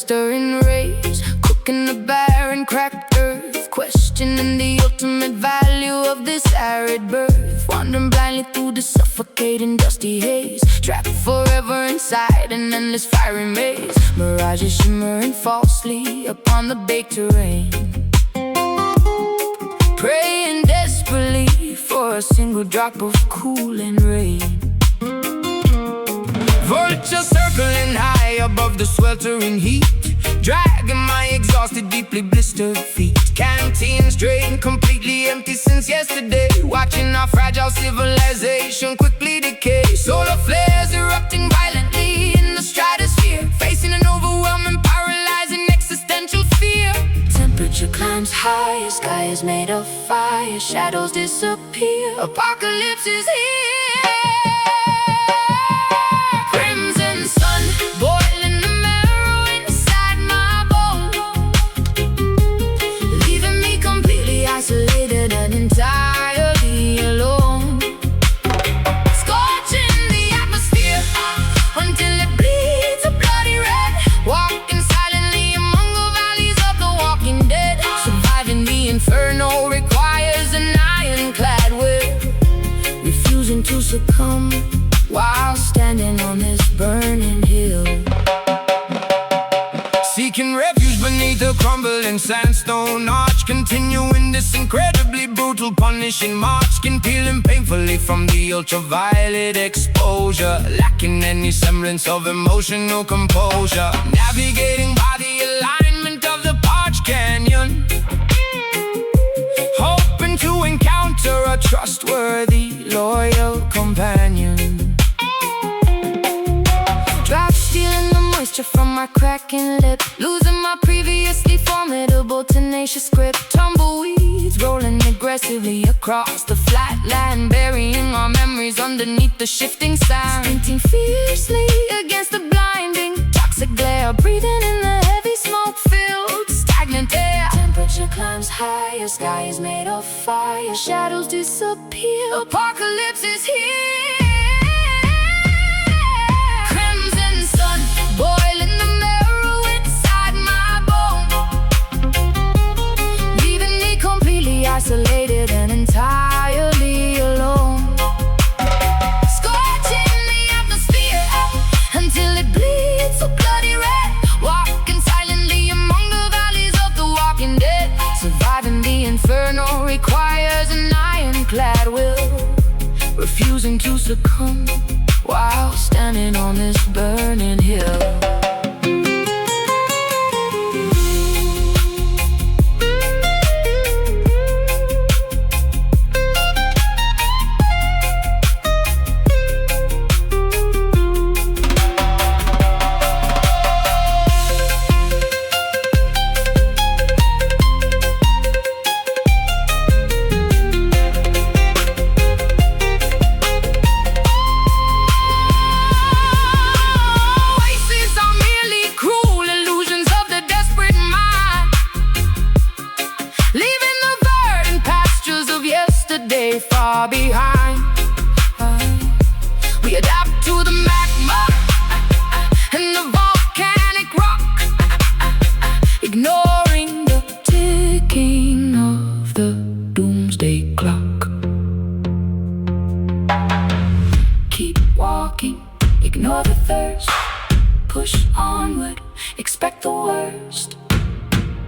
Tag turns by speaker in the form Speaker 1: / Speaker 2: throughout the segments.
Speaker 1: blistering rays, cooking the barren, cracked earth, questioning the ultimate value of this arid birth, wandering blindly through the suffocating dusty haze, trapped forever inside an endless fiery maze, mirages shimmering falsely upon the baked terrain, praying desperately for a single drop of cooling rain. Vultures circling high above the sweltering heat, dragging my exhausted, deeply blistered feet. Canteens drained, completely empty since yesterday, watching our fragile civilization quickly decay. Solar flares erupting violently in the stratosphere, facing an overwhelming, paralyzing existential fear. Temperature climbs higher, sky is made of fire, shadows disappear, apocalypse is here. Crimson sun, boiling the marrow inside my bones, leaving me completely isolated and entirely alone. Scorching the atmosphere until it bleeds a bloody red, walking silently among the valleys of the walking dead. Surviving the inferno requires an ironclad will, refusing to succumb while standing on this burning hill. Seeking refuge beneath a crumbling sandstone arch, continuing this incredibly brutal, punishing march, skin peeling painfully from the ultraviolet exposure, lacking any semblance of emotional composure, navigating by the alignment of the parched canyon, hoping to encounter a trustworthy, loyal companion. Drops stealing the moisture from my cracking lip, losing my previously formidable, tenacious grip. Tumbleweeds rolling aggressively across the flat land, burying our memories underneath the shifting sand. Sprinting fiercely against the blinding, toxic glare, breathing in the heavy smoke-filled, stagnant air. Temperature climbs higher, sky is made of fire, shadows disappear, apocalypse is here. Crimson sun, boiling the marrow inside my bones, leaving me completely isolated and entirely alone. Scorching the atmosphere until it bleeds so bloody red, walking silently among the valleys of the walking dead. Surviving the inferno requires an ironclad will, refusing to succumb while standing on this burning hill. Far behind, we adapt to the magma and the volcanic rock, ignoring the ticking of the doomsday clock. Keep walking, ignore the thirst, push onward, expect the worst.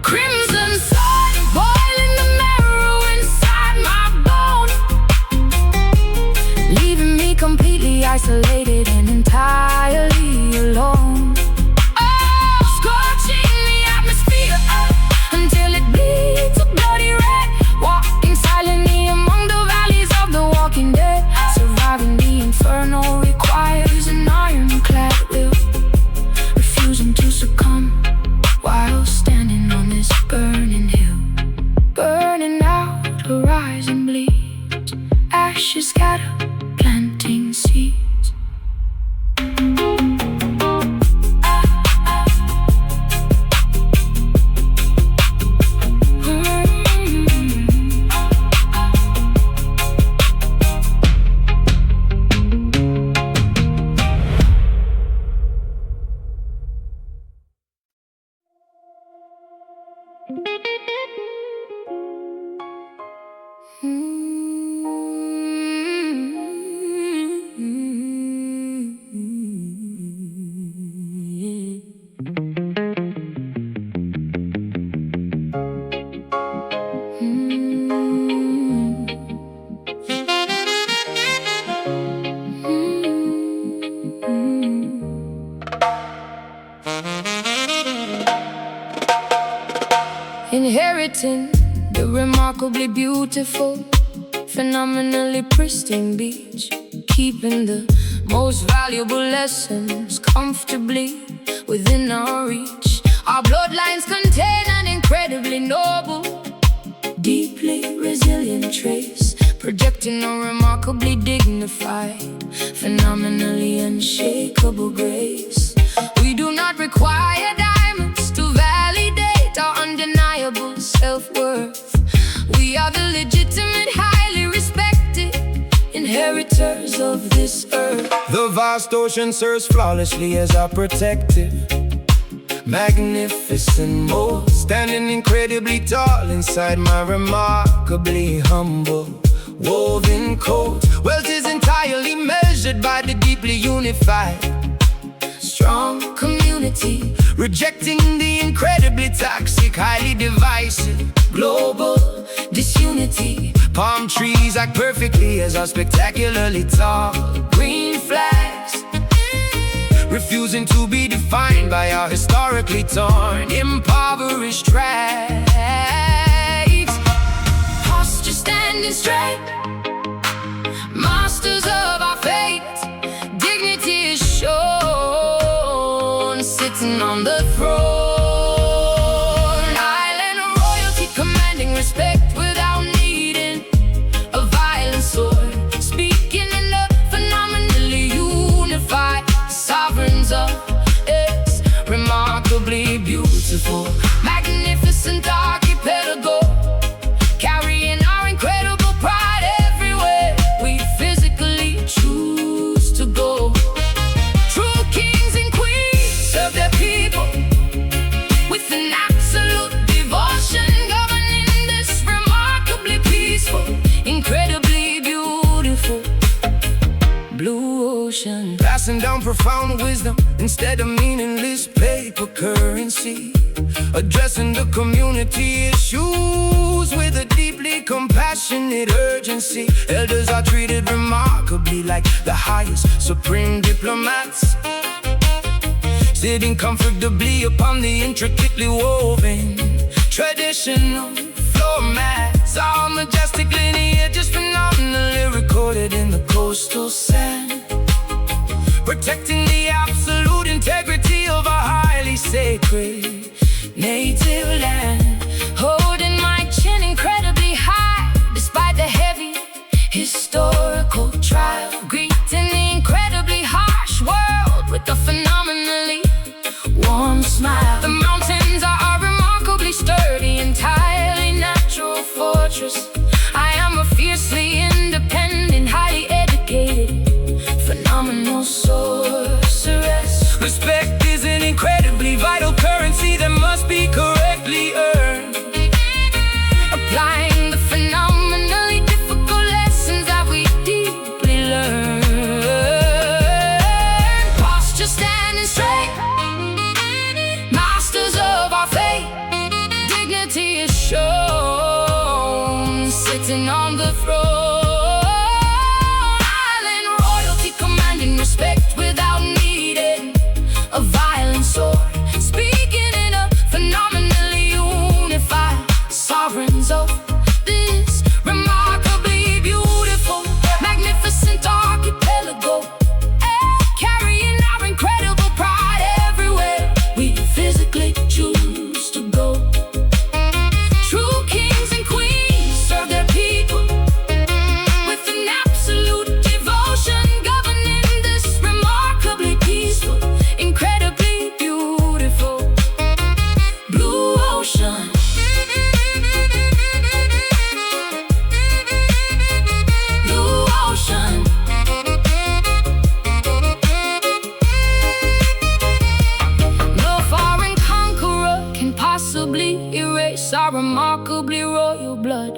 Speaker 1: Crimson sun, boiling the marrow inside my bone, leaving me completely isolated and entirely alone. Oh, scorching the atmosphere until it bleeds a bloody red, walking silently among the valleys of the walking dead. Surviving the inferno requires an ironclad will, refusing to succumb while standing on this burning hill. Burning out, horizon bleeds, ashes scatter, planting seeds. remarkably beautiful, phenomenally pristine beach, keeping the most valuable lessons comfortably within our reach. Our bloodlines contain an incredibly noble, deeply resilient trace, projecting a remarkably dignified, phenomenally unshakable grace. We do not require diamonds to validate our undeniable self-worth. We are the legitimate, highly respected inheritors of this earth.
Speaker 2: The vast ocean serves flawlessly as our protective, magnificent mold, standing incredibly tall inside my remarkably humble woven coat. Wealth is entirely measured by the deeply unified,
Speaker 1: Strong community,
Speaker 2: rejecting the incredibly toxic, highly divisive
Speaker 1: global disunity.
Speaker 2: palm trees act perfectly as our spectacularly tall
Speaker 1: Green flags,
Speaker 2: refusing to be defined by our historically torn, impoverished tracks.
Speaker 1: posture standing straight, masters of our fate. Dignity is shown, sitting on the throne. Island royalty commanding respect without needing a violent sword. Speaking in the phenomenally unified sovereigns of its remarkably beautiful, magnificent archipelago, carrying our incredible pride everywhere we physically choose to go. True kings and queens serve their people with an absolute devotion, governing this remarkably peaceful, incredibly beautiful blue ocean.
Speaker 2: Passing down profound wisdom instead of meaningless paper currency, addressing the community issues with a deeply compassionate urgency. Elders are treated remarkably like the highest supreme diplomats, sitting comfortably upon the intricately woven traditional floor mats. Our majestic lineage is phenomenally recorded in the coastal sand, protecting the absolute integrity of our highly sacred native land.
Speaker 1: Holding my chin incredibly high despite the heavy historical trial, greeting the incredibly harsh world with a phenomenally warm smile. The mountains are remarkably sturdy, entirely natural fortress. I am a fiercely independent, highly educated, phenomenal sorceress.
Speaker 2: Respect is an incredibly vital currency that must be correctly earned,
Speaker 1: Applying the phenomenally difficult lessons that we deeply learn. Posture standing straight, masters of our fate. Dignity is shown, sitting on the throne. Island royalty commanding respect without needing a violent sword. Speaking in a phenomenally unified sovereigns of this remarkably beautiful, magnificent archipelago, carrying our incredible pride everywhere we physically choose to go. True kings and queens serve their people with an absolute devotion, governing this remarkably peaceful, incredibly beautiful blue ocean. Blue ocean. No foreign conqueror can possibly erase our remarkably royal blood.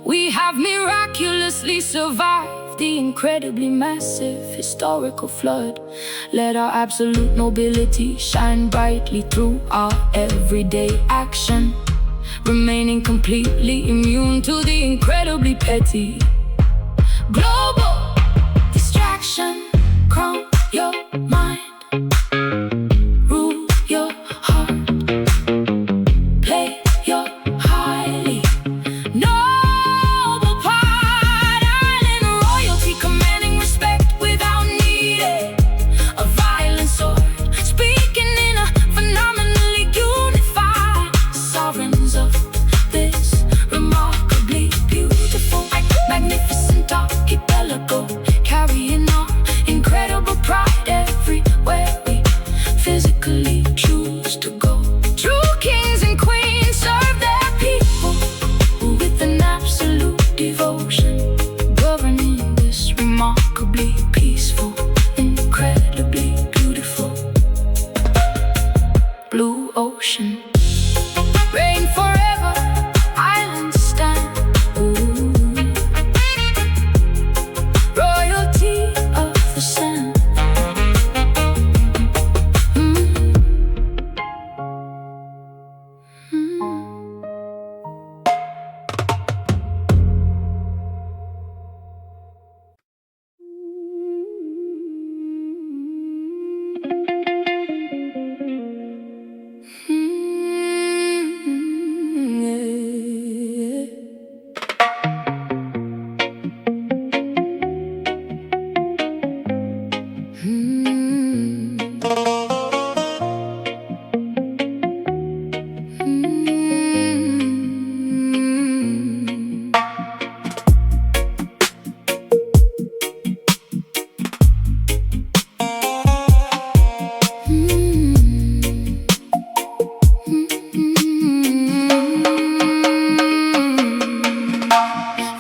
Speaker 1: We have miraculously survived the incredibly massive historical flood. Let our absolute nobility shine brightly through our everyday action, remaining completely immune to the incredibly petty global distraction. Calm your mind, rule your heart, play your highly. No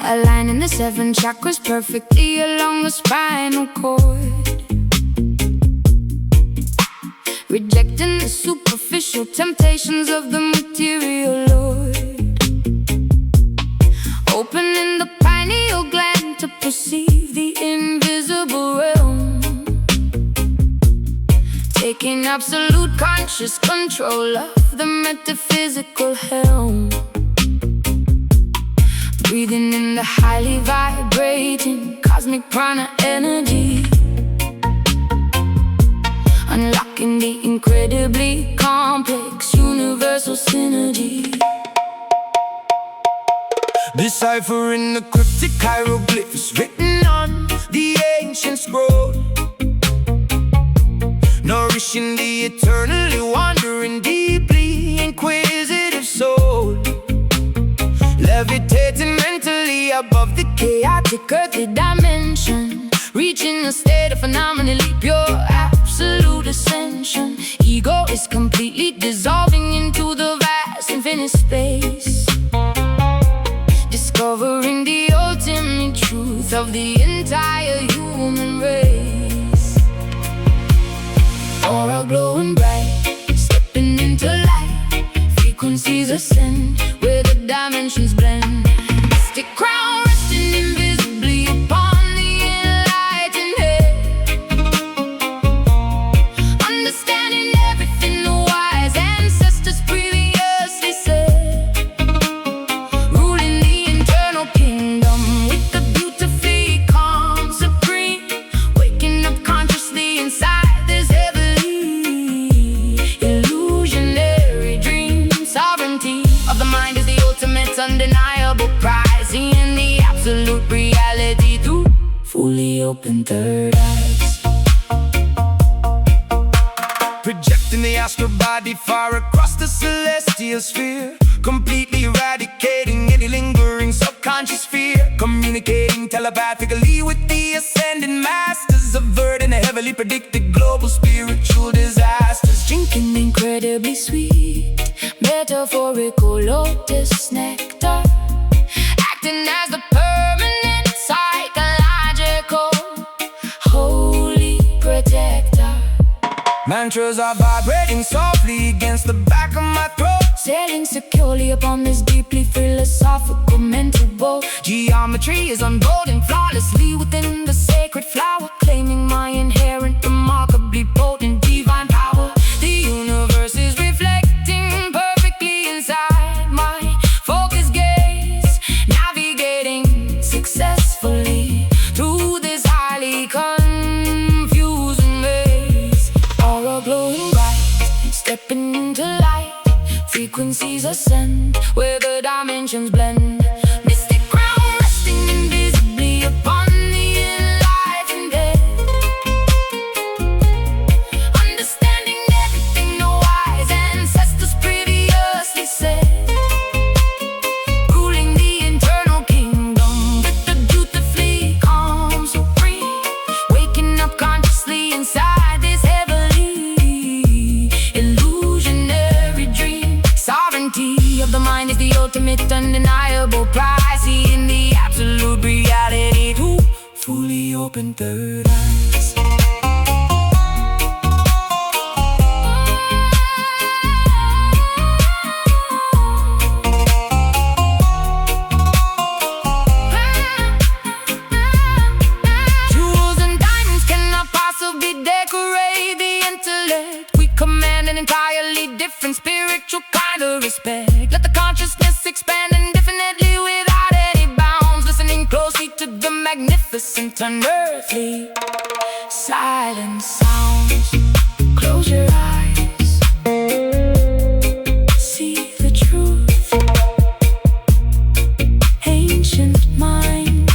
Speaker 1: aligning the 7 chakras perfectly along the spinal cord, rejecting the superficial temptations of the material lord, opening the pineal gland to perceive the invisible realm, taking absolute conscious control of the metaphysical helm, breathing in the highly vibrating cosmic prana energy, unlocking the incredibly complex universal synergy,
Speaker 2: deciphering the cryptic hieroglyphs written on the ancient scroll, nourishing the eternally wandering, deeply inquisitive soul, levitating mentally above the chaotic earthly dimension, reaching a state of phenomenally pure absolute ascension. Ego is completely dissolving into the vast infinite space, discovering the ultimate truth of the entire human race. Aura glowing bright, stepping into light, frequencies ascend where the dimensions blend. Mystic crown resting invisibly upon the enlightened head, understanding everything the wise ancestors previously said, ruling the internal kingdom with the beautifully calm supreme, waking up consciously inside this heavenly illusionary dream. Sovereignty of the mind is the ultimate undeniable prize, seeing the absolute reality through fully open third eyes, projecting the astral body far across the celestial sphere, completely eradicating any lingering subconscious fear, communicating telepathically with the ascending masters, averting the heavily predicted global spiritual disasters,
Speaker 1: drinking incredibly sweet metaphorical lotus nectar, acting as the permanent psychological holy protector.
Speaker 2: Mantras are vibrating softly against the back of my throat,
Speaker 1: Sailing securely upon this deeply philosophical mental boat.
Speaker 2: Geometry is unfolding flawlessly within the sacred flower,
Speaker 1: Claiming my inherent, remarkably potent divine power.
Speaker 2: the universe is reflecting perfectly inside my
Speaker 1: Focus gaze, navigating successfully through this highly confusing maze. Aura glowing bright, stepping into light, frequencies ascend where the dimensions blend. Mystic crown resting invisibly upon the enlightened head, understanding everything the wise ancestors previously said, ruling the internal kingdom with the beautifully calm supreme, waking up consciously inside this heavenly illusionary dream. Sovereignty of the mind is the ultimate undeniable prize, seeing the absolute reality through fully open third eyes. Jewels and diamonds cannot possibly decorate the intellect. We command an entirely different spiritual kind of respect. Let the consciousness expand indefinitely without any bounds, listening closely to the magnificent unearthly silent sounds. Close your eyes, see the truth. Ancient mind,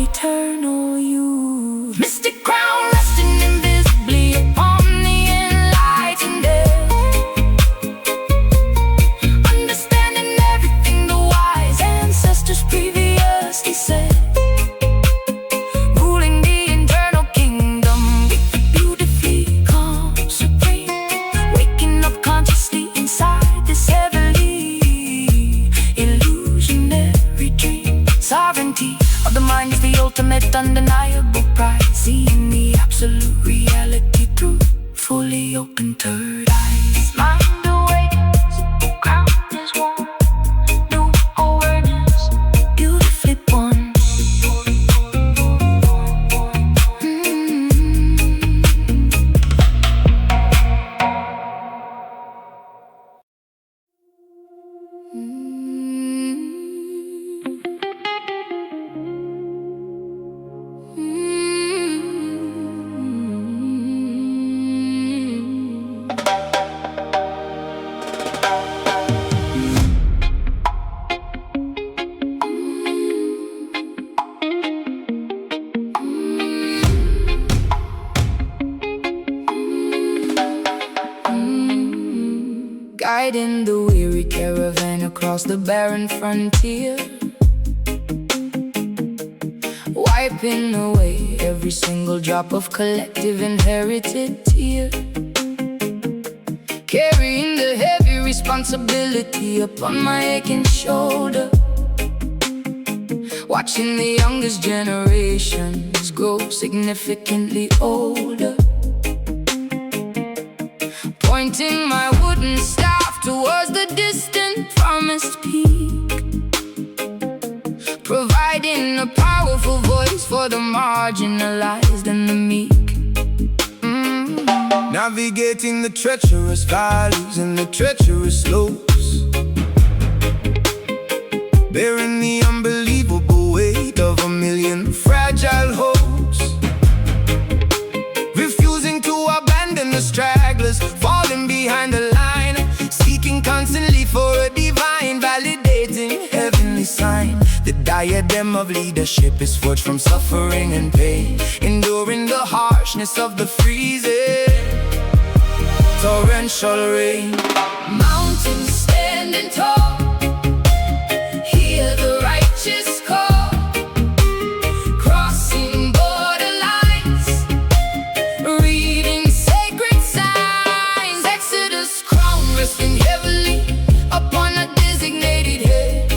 Speaker 1: eternal youth. Mystic crown resting invisibly upon the enlightened head, understanding everything the wise ancestors previously said, ruling the internal kingdom with the beautifully calm Sovereignty of the mind is the ultimate undeniable prize. Seeing the absolute reality through fully open third eyes. Mind awakens, ground is warm, new awareness, beautifully born. Guiding the weary caravan across the barren frontier, wiping away every single drop of collective inherited tear, carrying the heavy responsibility upon my aching shoulder, watching the youngest generations grow significantly older, pointing my wooden staff towards the distant promised peak, providing a powerful voice for the marginalized and the meek.
Speaker 2: Navigating the treacherous valleys and the treacherous slopes, bearing the unbelievable weight of a million fragile hopes, refusing to abandon the stragglers, falling behind the line, seeking constantly for a divine, validating heavenly sign. The diadem of leadership is forged from suffering and pain, enduring the harshness of the freezing torrential rain.
Speaker 1: Mountains standing tall, hear the righteous call, crossing borderlines, reading sacred signs. Exodus crown resting heavily upon a designated head,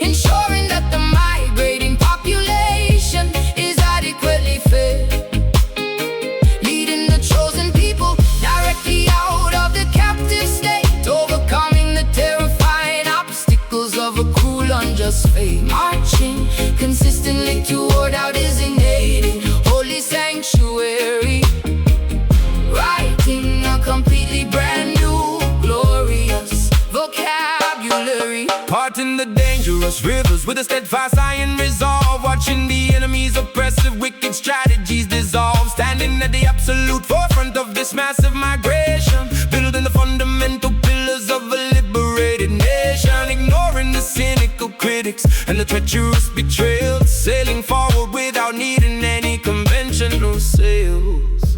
Speaker 1: ensuring that the migrating population is adequately fed, leading the chosen people directly out of the captive state, overcoming the terrifying obstacles of a cruel, unjust fate, marching consistently toward our designated holy sanctuary, writing a completely brand new, glorious vocabulary.
Speaker 2: Parting the dangerous rivers with a steadfast iron resolve, watching the enemy's oppressive wicked strategies dissolve, standing at the absolute forefront of this massive migration, building the fundamental pillars of a liberated nation, ignoring the cynical critics and the treacherous betrayals, sailing forward without needing any conventional sails.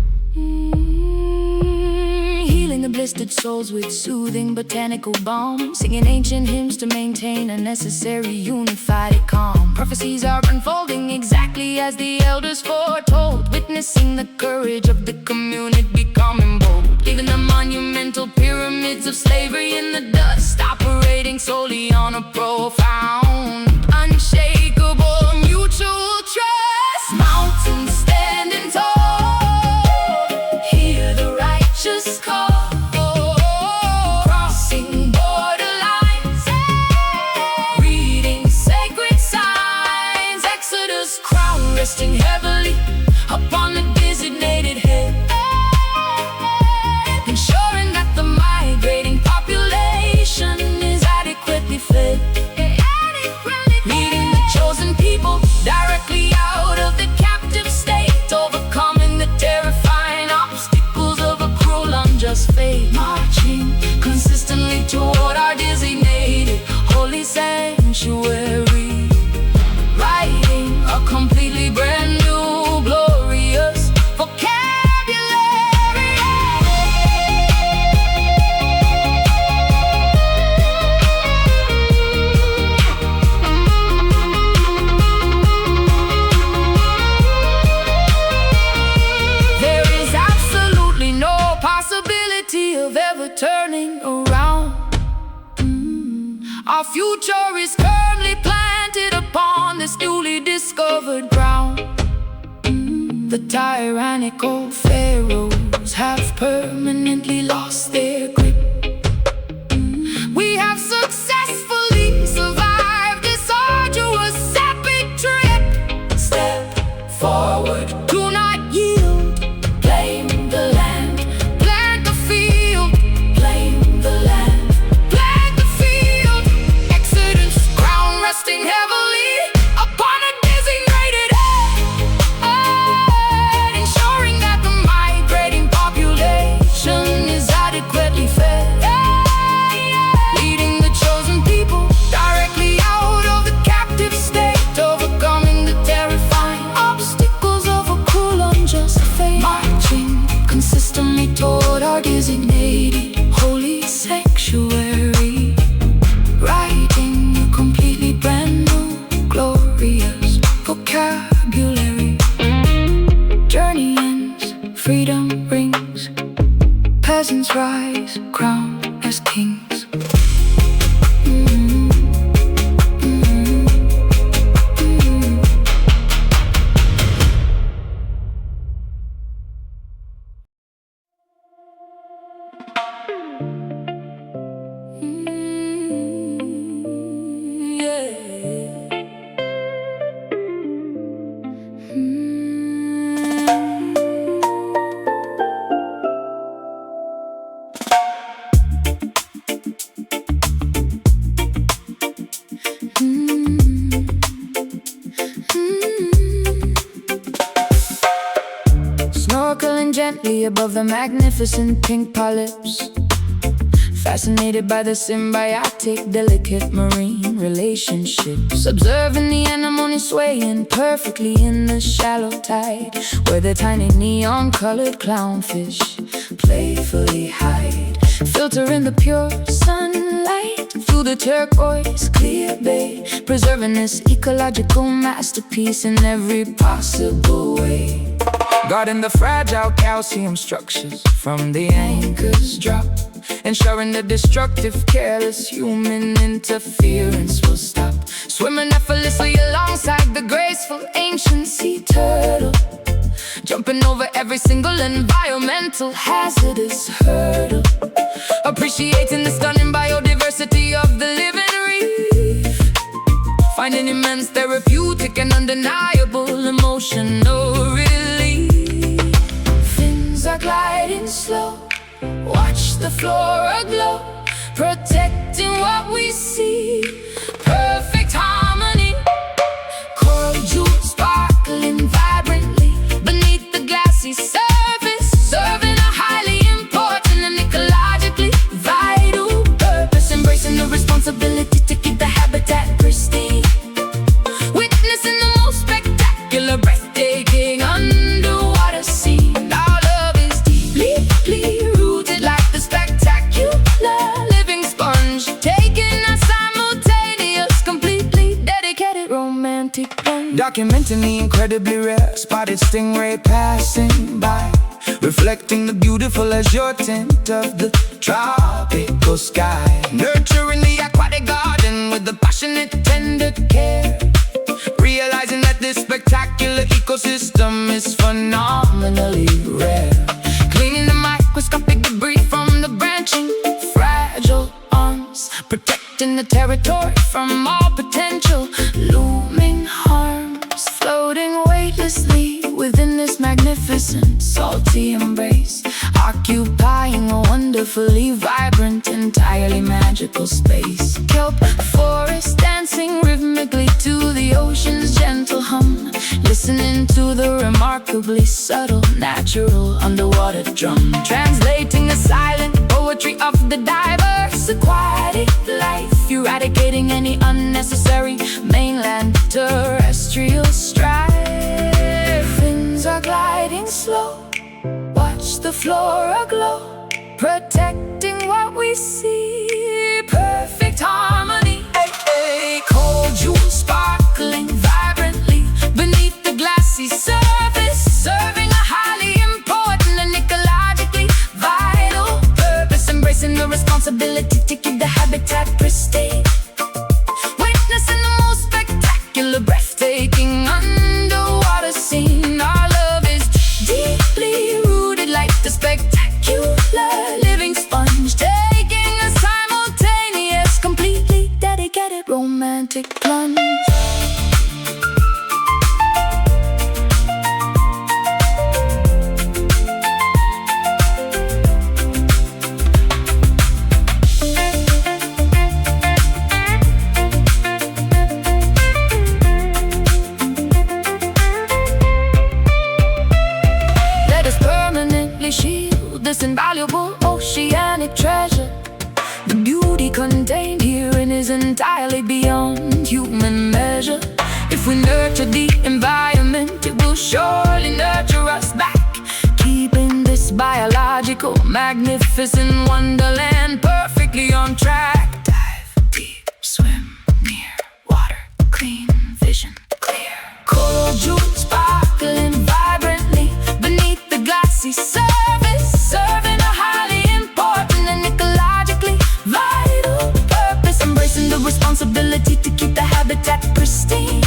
Speaker 1: Healing the blistered souls with soothing botanical balm, singing ancient hymns to maintain a necessary unified calm. Prophecies are unfolding exactly as the elders foretold, witnessing the courage of the community becoming bold, leaving the monumental pyramids of slavery in the dust, operating solely on a profound, unshakable mutual trust. Mountains standing tall, hear the righteous call, crossing borderlines, reading sacred signs. Exodus crown resting heavily upon the designated head, ensuring that the migrating population is adequately fed, leading the chosen people directly out of the captive state, overcoming the terrifying obstacles of a cruel, unjust fate, marching consistently toward our designated holy sanctuary, writing a completely brand new, glorious vocabulary. There is absolutely no possibility of ever turning around. Our future is firmly The tyrannical pharaohs have permanently lost their grip. We have successfully survived this arduous epic trip. Step forward, do not yield. Claim the land, plant the field. Claim the land, plant the field. Exodus, crown resting heavily upon a designated head, ensuring that the migrating population is adequately fed. Leading the chosen people directly out of the captive state, overcoming the terrifying obstacles of a cruel, unjust fate. Marching consistently toward our designated holy sanctuary, writing a completely brand new, glorious vocabulary. Journey ends, freedom rings, peasants rise, crowned as kings. Snorkeling gently above the magnificent pink polyps, fascinated by the symbiotic, delicate marine relationships. Observing the anemone swaying perfectly in the shallow tide, where the tiny neon-colored clownfish playfully hide. Filtering the pure sunlight through the turquoise clear bay, preserving this ecological masterpiece in every possible way. Guarding the fragile calcium structures from the anchor's drop, ensuring the destructive, careless human interference will stop. Swimming effortlessly alongside the graceful ancient sea turtle, jumping over every single environmental hazardous hurdle. Appreciating the stunning biodiversity of the living reef, finding immense therapeutic and undeniable emotional relief. Fins are gliding slow, watch the flora glow, protecting what we see. Perfect harmony, coral jewels sparkling vibrantly beneath the glassy surface, serving a highly important and ecologically vital purpose. Embracing the responsibility to keep the habitat pristine, witnessing the most spectacular, breathtaking underwater scene. Our love is deeply rooted like the spectacular living sponge, taking a simultaneous, completely dedicated romantic plunge. Documenting the incredibly rare spotted stingray passing by, reflecting the beautiful azure tint of the tropical sky. Nurturing the aquatic garden with the passionate, tender care, realizing that this spectacular ecosystem is phenomenally rare. Cleaning the microscopic debris from the branching, fragile arms, protecting the territory from all potential looming harms. Floating weightlessly within this magnificent, salty embrace, occupying a wonderfully vibrant, entirely magical space. Kelp forest dancing rhythmically to the ocean's gentle hum, listening to the remarkably subtle, natural underwater drum, translating the silent poetry of the diverse aquatic life, eradicating any unnecessary mainland terrestrial strife. Fins are gliding slow, watch the flora glow, protecting what we see. Perfect harmony, cold jewels sparkling vibrantly beneath the glassy surface, serving a highly important and ecologically vital purpose. Embracing the responsibility to keep the habitat pristine, witnessing the most spectacular, breathtaking underwater scene. Our love is dedicated romantic plunge. Let us permanently shield this invaluable oceanic treasure. The beauty contained herein is entirely beyond human measure. If we nurture the environment, it will surely nurture us back, keeping this biological, magnificent wonderland perfectly on track. Dive deep, swim near, water clean, vision clear. Coral jewels sparkling vibrantly beneath the glassy surface, serving a highly important and ecologically vital purpose. Embracing the responsibility to keep the habitat pristine,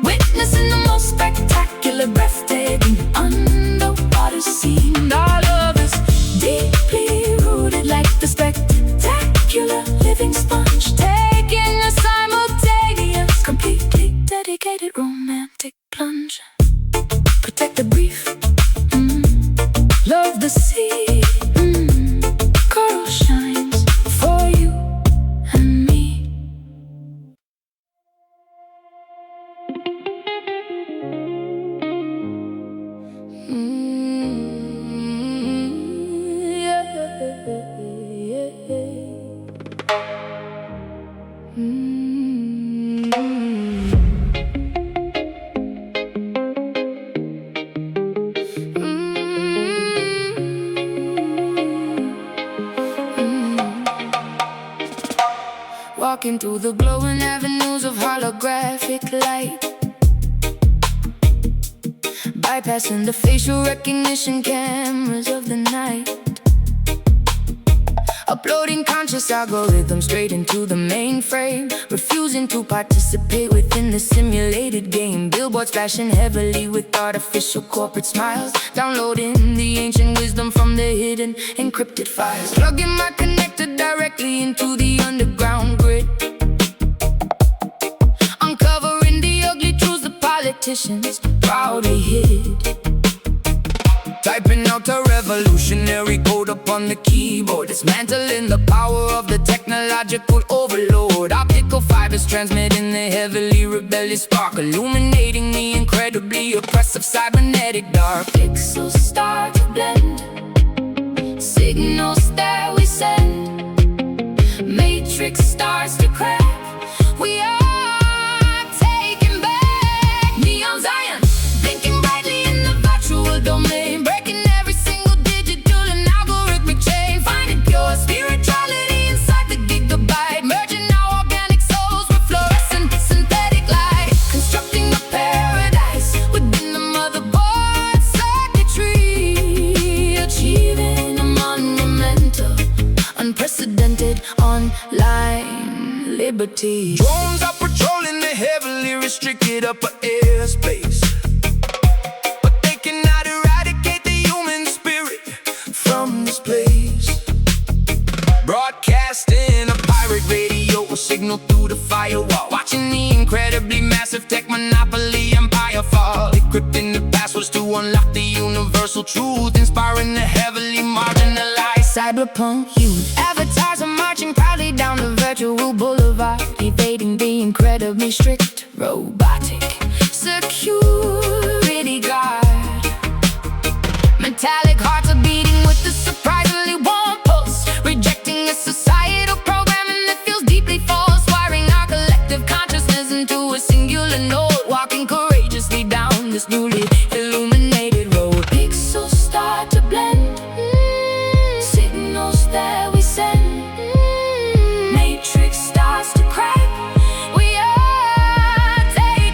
Speaker 1: witnessing the most spectacular, breathtaking underwater scene. Our love is deeply rooted like the spectacular living sponge, taking a simultaneous, completely dedicated romantic plunge. Protect the reef, love the sea, coral shines for you and me. Walking through the glowing avenues of holographic light, bypassing the facial recognition cameras of the night, uploading conscious algorithms straight into the mainframe, refusing to participate within the simulated game. Billboards flashing heavily with artificial corporate smiles, downloading the ancient wisdom from the hidden encrypted files, plugging my connector directly into the underground grid, uncovering the ugly truths the politicians proudly hid. Typing out a revolutionary code upon the keyboard, dismantling the power of the technological overload. Optical fibers transmitting the heavily rebellious spark, illuminating the incredibly oppressive cybernetic dark. Pixels start to blend, signals that we send, matrix starts to crack. We are taking back neon Zion, thinking brightly in the virtual domain, breaking every single digital and algorithmic chain, finding pure spirituality inside the gigabyte, merging our organic souls with fluorescent synthetic light, constructing a paradise within the motherboard circuitry, achieving a monumental, unprecedented online liberty.
Speaker 2: Drones are patrolling the heavily restricted upper airspace, but they cannot eradicate the human spirit from this place. Broadcasting a pirate radio signal through the firewall, watching the incredibly massive tech monopoly empire fall, encrypting the passwords to unlock the universal truth, inspiring the heavily marginalized
Speaker 1: Cyberpunk youth avatars are marching proudly down the virtual boulevard, evading the incredibly strict robotic security guard. Metallic hearts are beating with the surprisingly warm pulse, rejecting a societal programming that feels deeply false, wiring our collective consciousness into a singular node, walking courageously down this newly illuminated road. Pixels start to blend, signals that we send, matrix starts to crack. We are taking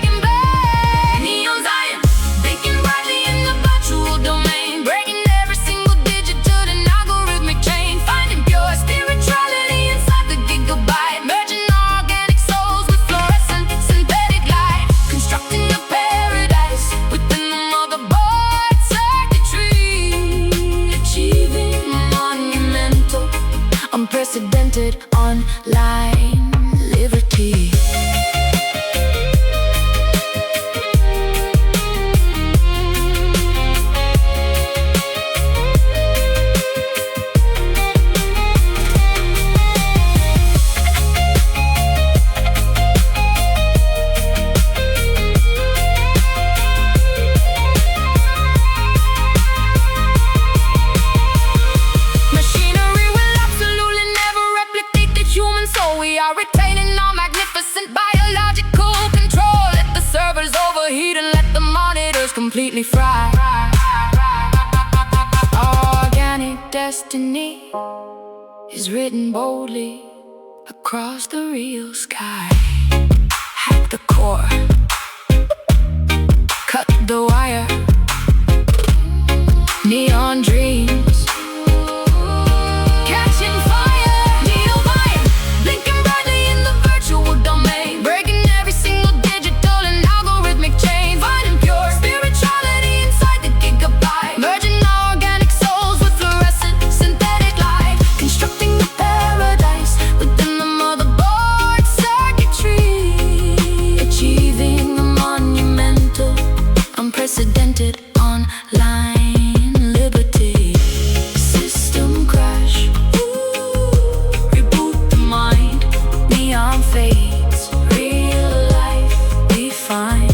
Speaker 1: is written boldly across the real sky. Hack the core, cut the wire, neon dreams catching fire. Neophyte, blinking brightly in the virtual domain, breaking every single digital and algorithmic chain, finding pure spirituality inside the gigabyte, merging our organic souls with fluorescent synthetic light, constructing the paradise within the motherboard circuitry, achieving a monumental, unprecedented online liberty. System crash, reboot the mind, neon fades, real life defined.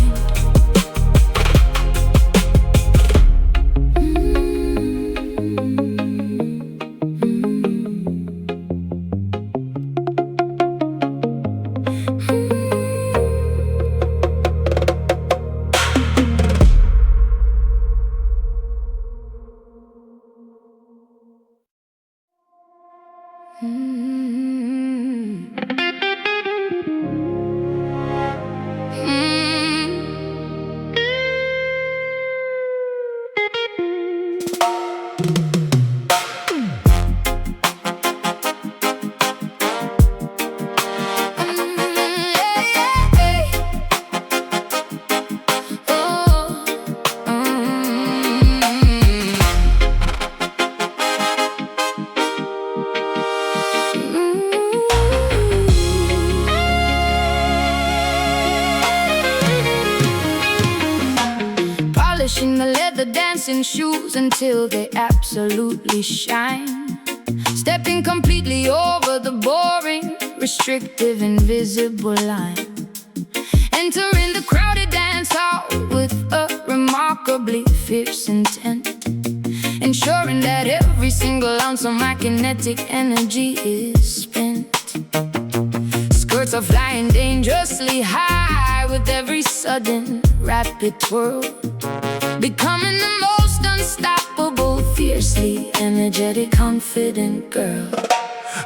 Speaker 1: Polishing the leather dancing shoes until they absolutely shine, stepping completely over the boring, restrictive, invisible line, entering the crowded dance hall with a remarkably fierce intent, ensuring that every single ounce of my kinetic energy is spent. Skirts are flying dangerously high with every sudden rapid twirl, becoming the most unstoppable, fiercely energetic, confident girl.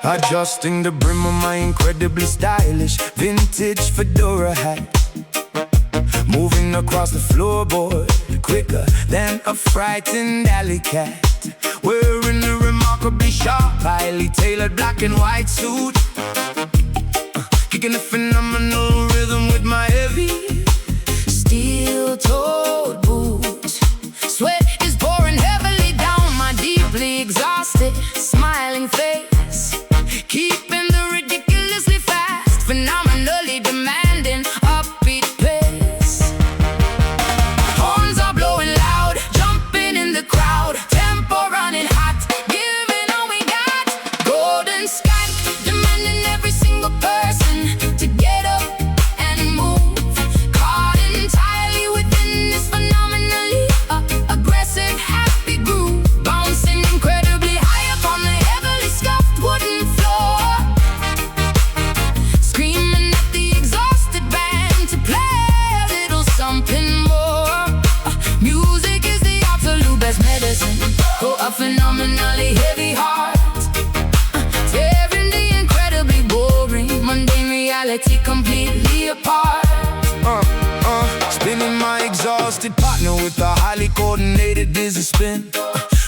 Speaker 2: Adjusting the brim of my incredibly stylish vintage fedora hat, moving across the floorboard quicker than a frightened alley cat, wearing a remarkably sharp, highly tailored black and white suit, kicking a phenomenal rhythm with my heavy steel-toed boots. Sweat is pouring heavily down my deeply exhausted, smiling face, keeping the ridiculously fast, phenomenally demanding upbeat pace. Horns are blowing loud, jumping in the crowd, tempo running hot, giving all we got. Golden sky, demanding every single person to get up and move, caught entirely within this phenomenally aggressive, happy groove, bouncing incredibly high up on the heavily scuffed wooden floor, screaming at the exhausted band to play a little something more. Music is the absolute best medicine for a phenomenally heavy heart, tearing the incredibly boring, mundane reality completely apart. Spinning my exhausted partner with a highly coordinated dizzy spin,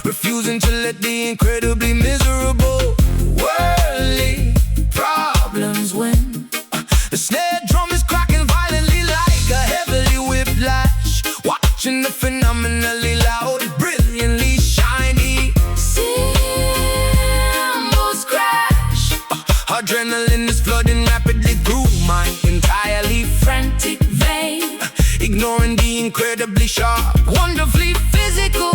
Speaker 2: refusing to let the incredibly miserable worldly problems win. The snare drum is cracking violently like a heavily whiplash, watching the phenomenally loud, brilliantly shiny
Speaker 1: Cymbals crash,
Speaker 2: adrenaline is flooding rapidly through my entirely frantic vein, ignoring the incredibly sharp,
Speaker 1: wonderfully physical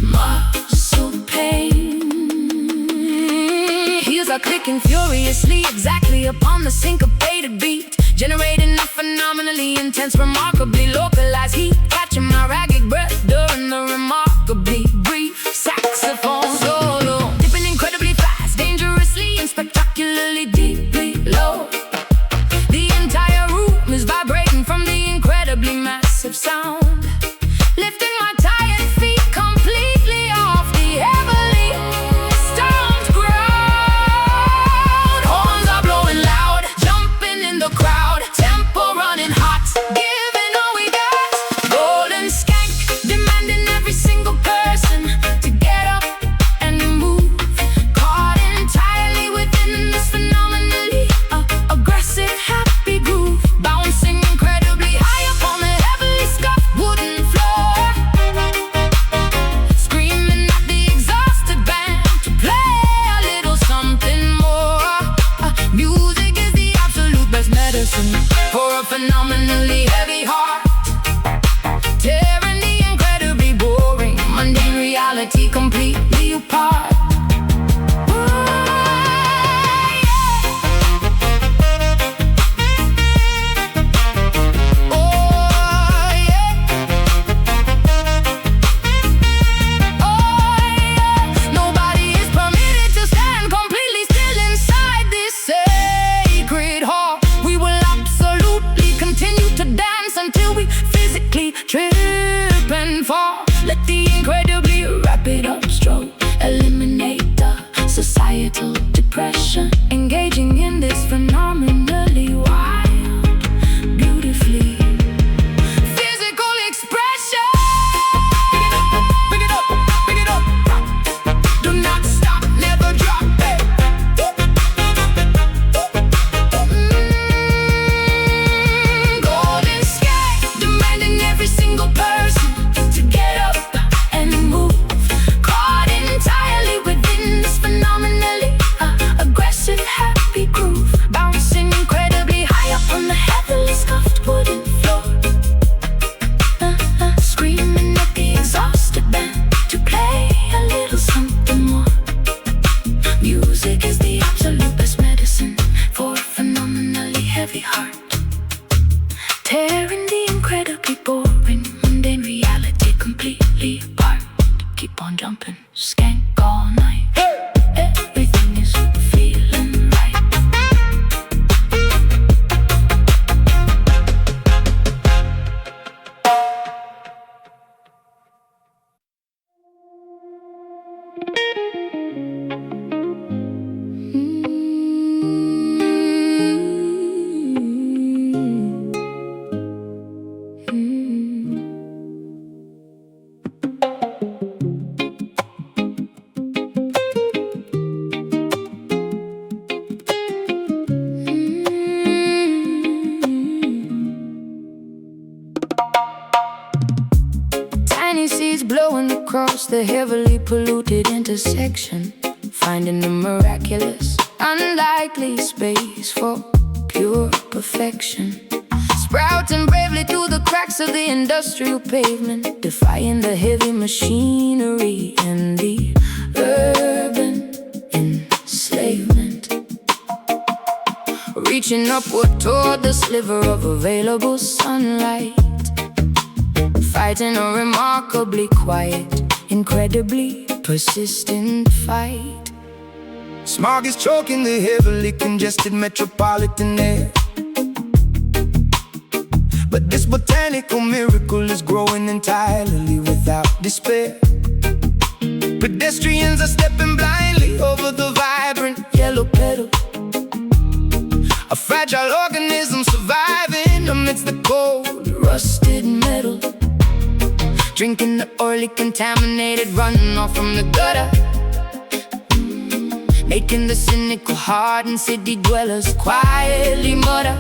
Speaker 1: muscle pain. Heels are clicking furiously exactly upon the syncopated beat, generating a phenomenally intense, remarkably localized heat, catching my ragged breath during the remarkably brief saxophone solo, dipping incredibly fast, dangerously and spectacularly deeply low. The entire room is vibrating from the incredibly massive sound, lifting my tired feet completely off the heavily stomped ground. medicine for a phenomenally heavy heart. Tearing the incredibly boring, mundane reality completely apart. Trip and fall. Let the incredibly rapid upstroke eliminate the societal depression. Engaging in this phenomenally wild, beautifully physical expression. Pick it up, pick it up, pick it up. Do not stop, never drop it. Golden sky demanding every single person to get up and move. Caught entirely within this phenomenally aggressive, happy groove. Bouncing incredibly high up on the heavily scuffed wooden floor. Screaming at the exhausted band to play a little something more. Music is the absolute best medicine for a phenomenally heavy heart. Tearing the incredibly boring, mundane reality completely apart. Keep on jumping, skank all night. Everything is feeling right. Tiny seeds blowing across the heavily polluted intersection, finding the miraculous, unlikely space for pure perfection. Sprouting bravely through the cracks of the industrial pavement, defying the heavy machinery and the urban enslavement. Reaching upward toward the sliver of available sunlight, fighting a remarkably quiet, incredibly persistent fight.
Speaker 2: Smog is choking the heavily congested metropolitan air, but this botanical miracle is growing entirely without despair. Pedestrians are stepping blindly over the vibrant yellow petal, a fragile organism surviving amidst the cold, rusted metal. Drinking the oily contaminated runoff from the gutter, making the cynical hardened city dwellers quietly mutter.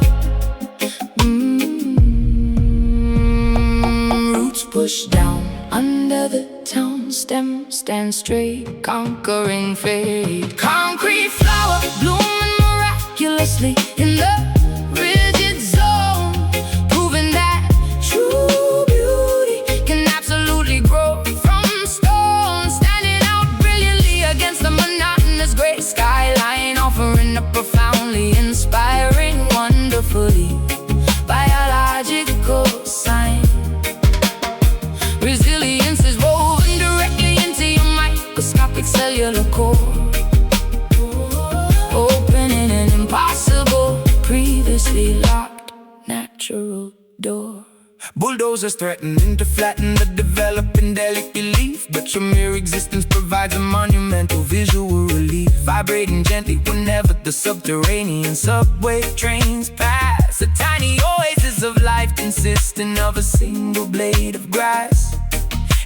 Speaker 2: Roots pushed down under the town stem, stand straight, conquering fate. Concrete flower blooming miraculously in the rigid zone, proving that true beauty can absolutely grow from stone. Standing out brilliantly against the monotonous gray skyline, offering a profoundly inspiring, wonderfully biological sign. Resilience is woven directly into your microscopic cellular core, opening an impossible, previously locked natural door. Bulldozers threatening to flatten the developing delicate belief, but your mere existence provides a monumental visual relief. Vibrating gently whenever the subterranean subway trains pass, a tiny oasis of life consisting of a single blade of grass.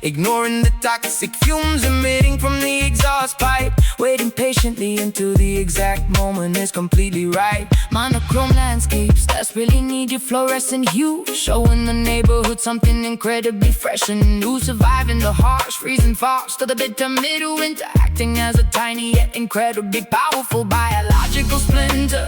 Speaker 2: Ignoring the toxic fumes emitting from the exhaust pipe, waiting patiently until the exact moment is completely right. Monochrome landscapes desperately need your fluorescent hue, showing the neighborhood something incredibly fresh and new. Surviving the harsh freezing falls to the bitter midwinter, acting as a tiny yet incredibly powerful biological splinter.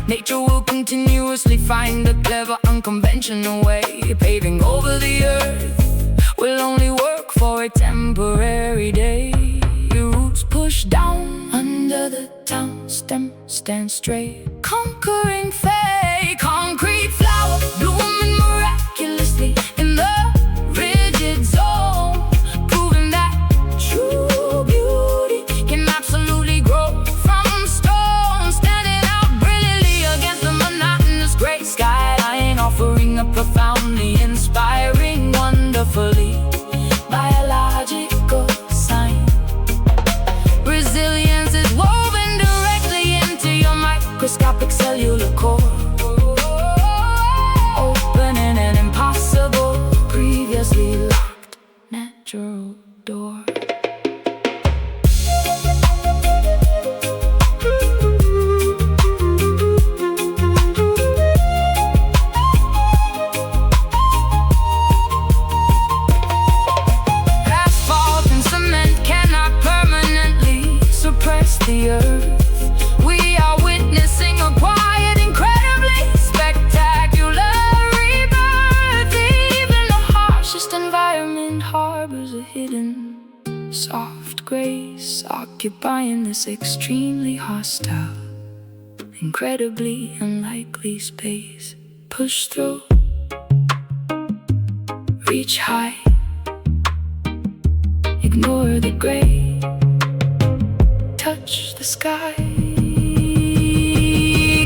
Speaker 1: Nature will continuously find a clever, unconventional way. Paving over the earth will only work for a temporary day. Your roots push down under the town stem, stand straight, conquering fate. Concrete flower blooming miraculously in the rigid zone, proving that true beauty can absolutely grow from stone. Standing out brilliantly against the monotonous gray skyline, offering a profoundly inspiring, wonderfully biological sign. Resilience is woven directly into your microscopic cellular core, opening an impossible, previously locked natural door. Asphalt and cement cannot permanently suppress the earth. We are witnessing a quiet, incredibly spectacular rebirth. Even the harshest environment harbors a hidden, soft grace, occupying this extremely hostile, incredibly unlikely space. Push through, reach high, ignore the gray, touch the sky.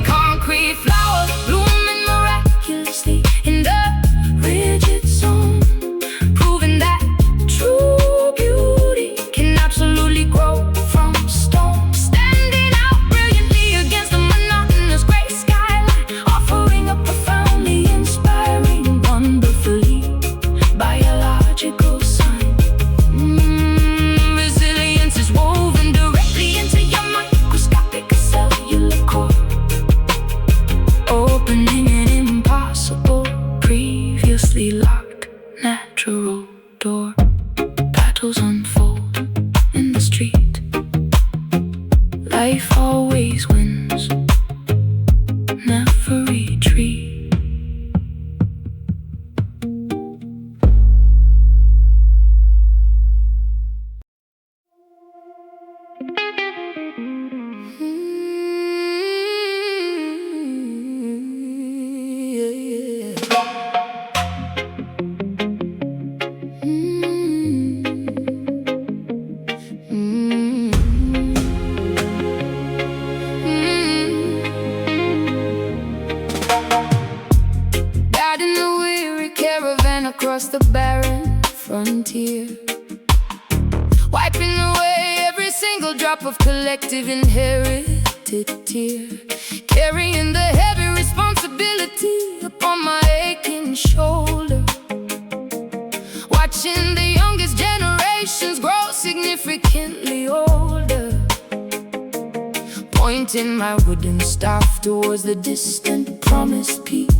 Speaker 1: Concrete flowers blooming miraculously in the rigid zone, proving that true beauty can absolutely grow from stone. Standing out brilliantly against the monotonous gray skyline, offering a profoundly inspiring, wonderfully biological sign. Resilience is woven directly into your microscopic cellular core, opening an impossible, previously locked natural door. Battles unfold in the street. Life always wins, never retreat. Guiding the weary caravan across the barren frontier, wiping away every single drop of collective inherited tear, carrying the heavy responsibility upon my aching shoulder, watching the youngest generations grow significantly older, pointing my wooden staff towards the distant promised peak,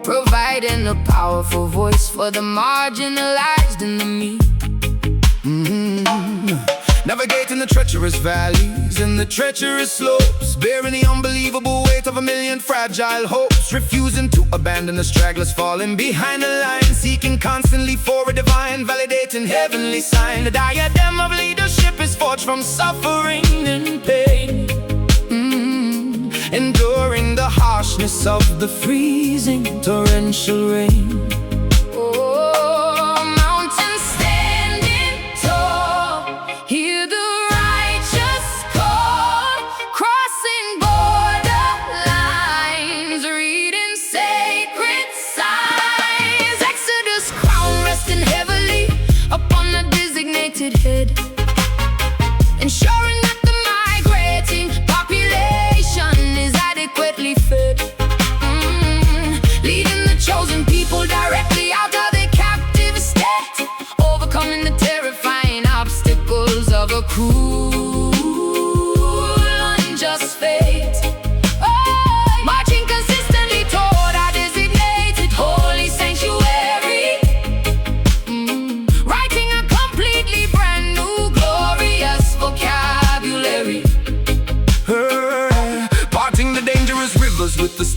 Speaker 1: providing a powerful voice for the marginalized and the meek.
Speaker 2: Navigating the treacherous valleys and the treacherous slopes, bearing the unbelievable weight of a million fragile hopes, refusing to abandon the stragglers falling behind the line, seeking constantly for a divine, validating heavenly sign. The diadem of leadership is forged from suffering and pain, enduring the harshness of the freezing torrential rain.
Speaker 1: Head, ensuring that the migrating population is adequately fed, leading the chosen people direct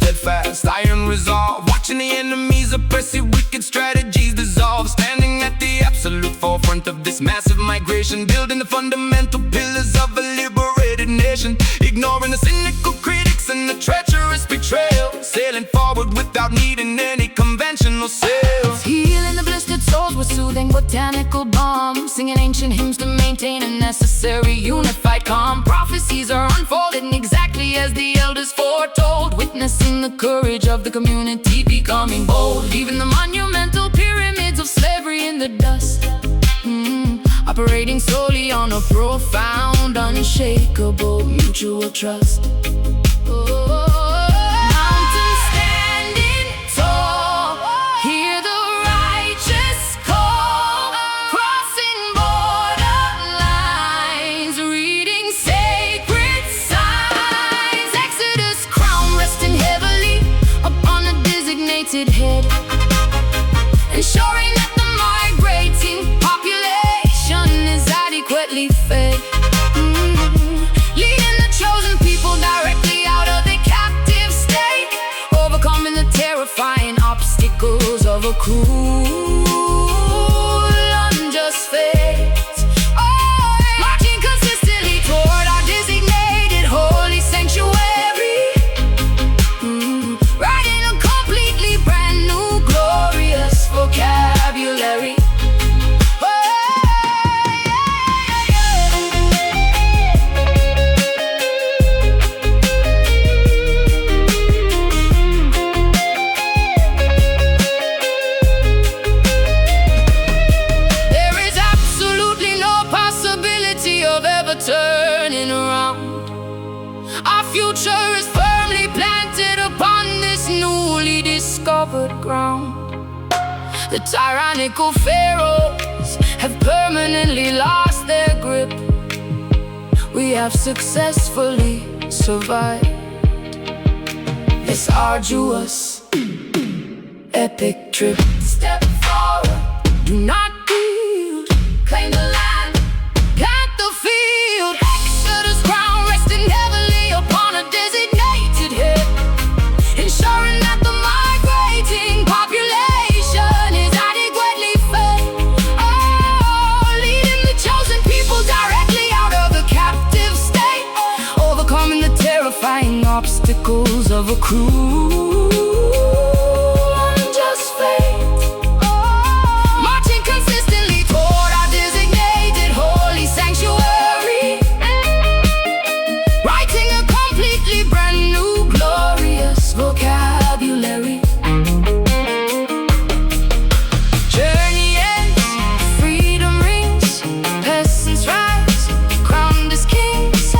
Speaker 2: steadfast, iron resolve, watching the enemy's oppressive wicked strategies dissolve, standing at the absolute forefront of this massive migration, building the fundamental pillars of a liberated nation, ignoring the cynical critics and the treacherous betrayal, sailing forward without needing any conventional sails.
Speaker 1: Healing the blistered souls with soothing botanical balm, singing ancient hymns to maintain a necessary unified calm. Prophecies are unfolding exactly as the elders foretold, witnessing the courage of the community becoming bold, leaving the monumental pyramids of slavery in the dust, operating solely on a profound, unshakable mutual trust. Mountains standing tall, hear the righteous call, crossing borderlines, reading sacred signs. Exodus crown resting heavily upon a designated head, ensuring that the migrating population is adequately fed. Leading the chosen people directly out of the captive state, overcoming the terrifying obstacles of a cruel, unjust fate. Marching consistently toward our designated holy sanctuary, writing a completely brand new glorious vocabulary. Turning around, our future is firmly planted upon this newly discovered ground. The tyrannical pharaohs have permanently lost their grip. We have successfully survived this arduous, epic trip. Step forward, do not yield, claim the land, plant the field. Exodus crown resting heavily upon a designated head, ensuring that the migrating population is adequately fed. Leading the chosen people directly out of the captive state, overcoming the terrifying obstacles of a cruel, unjust fate. Marching consistently toward our designated holy sanctuary, writing a completely brand new glorious vocabulary. Journey ends, freedom rings, peasants rise, crowned as kings.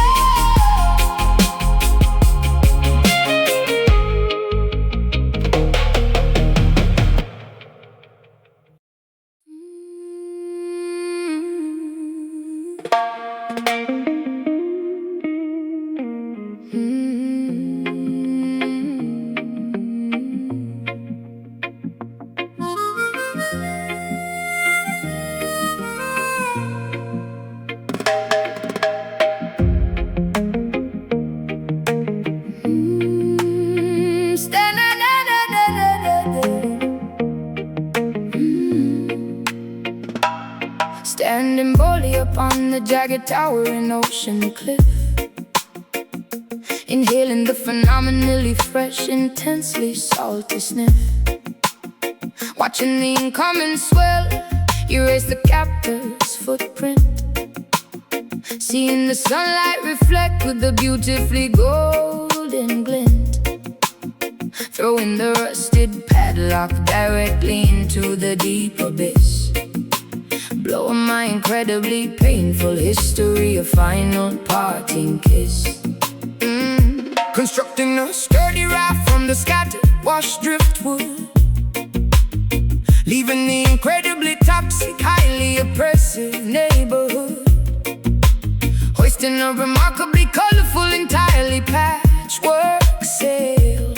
Speaker 1: Standing boldly upon the jagged towering ocean cliff, inhaling the phenomenally fresh, intensely salty sniff, watching the incoming swell erase the captor's footprint, seeing the sunlight reflect with a beautifully golden glint, throwing the rusted padlock directly into the deep abyss, blowing my incredibly painful history a final parting kiss.
Speaker 2: Constructing a sturdy raft from the scattered washed driftwood, leaving the incredibly toxic, highly oppressive neighborhood, hoisting a remarkably colorful, entirely patchwork sail,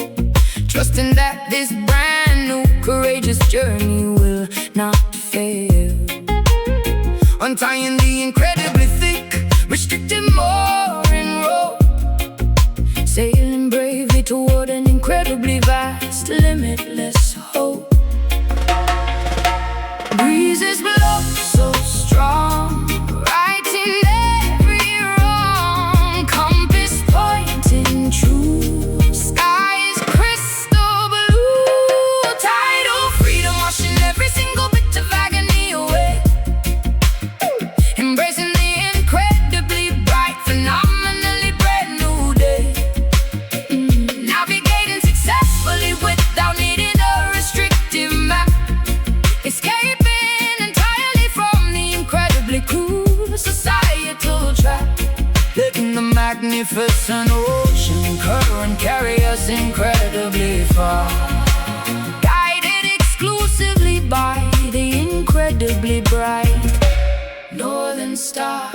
Speaker 2: trusting that this brand new courageous journey will not fail. Untying the incredibly thick, restricted mooring rope, sailing bravely toward an incredible
Speaker 1: promised limitless hope. Breezes blow so strong, righting every wrong, compass pointing true, skies crystal blue, tidal freedom washing every single bit of agony away, embracing the incredibly bright, phenomenally brand new day, navigating successfully without needing a restrictive map, escaping entirely from the incredibly cruel societal trap, letting the magnificent ocean current carry us incredibly far, guided exclusively by the incredibly bright northern star.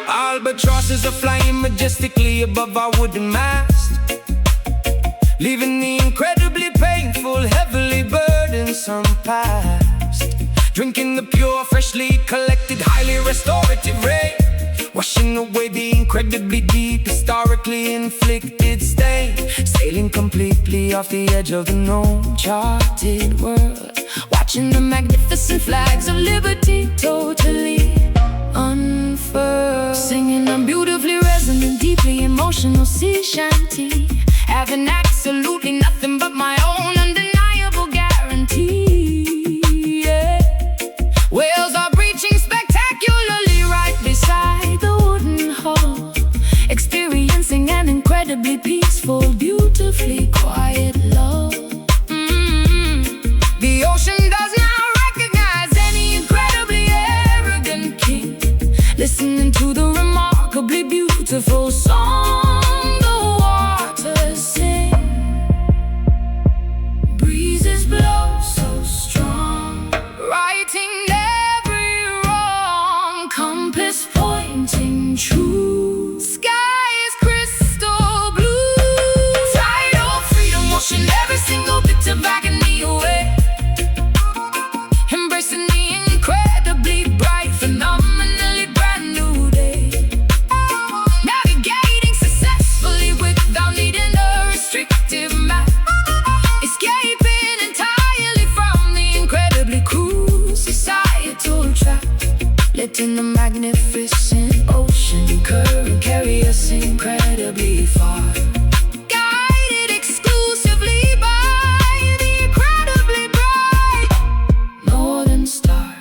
Speaker 2: Albatrosses are flying majestically above our wooden mast, leaving the incredibly painful, heavily burdensome past, drinking the pure, freshly collected, highly restorative rain, washing away the incredibly deep, historically inflicted stain, sailing completely off the edge of the known charted world, watching the magnificent flags of liberty totally unfurled, singing a beautifully resonant, deeply emotional sea shanty, having absolutely nothing but my own undeniable guarantee. Yeah. Whales are breaching spectacularly right beside the wooden hull, experiencing an incredibly peaceful, beautifully quiet love. The ocean does not recognize any incredibly arrogant king, listening to the remarkably beautiful song the waters sing. Breezes blow so strong, righting every wrong, compass pointing true, skies crystal blue, tidal freedom washing every single bit of agony away, embracing the incredibly bright, phenomenally brand new day, navigating successfully without needing a restrictive map, escaping entirely from the incredibly cruel societal trap, letting the magnificent ocean current carry us incredibly far, guided exclusively by the incredibly bright northern star.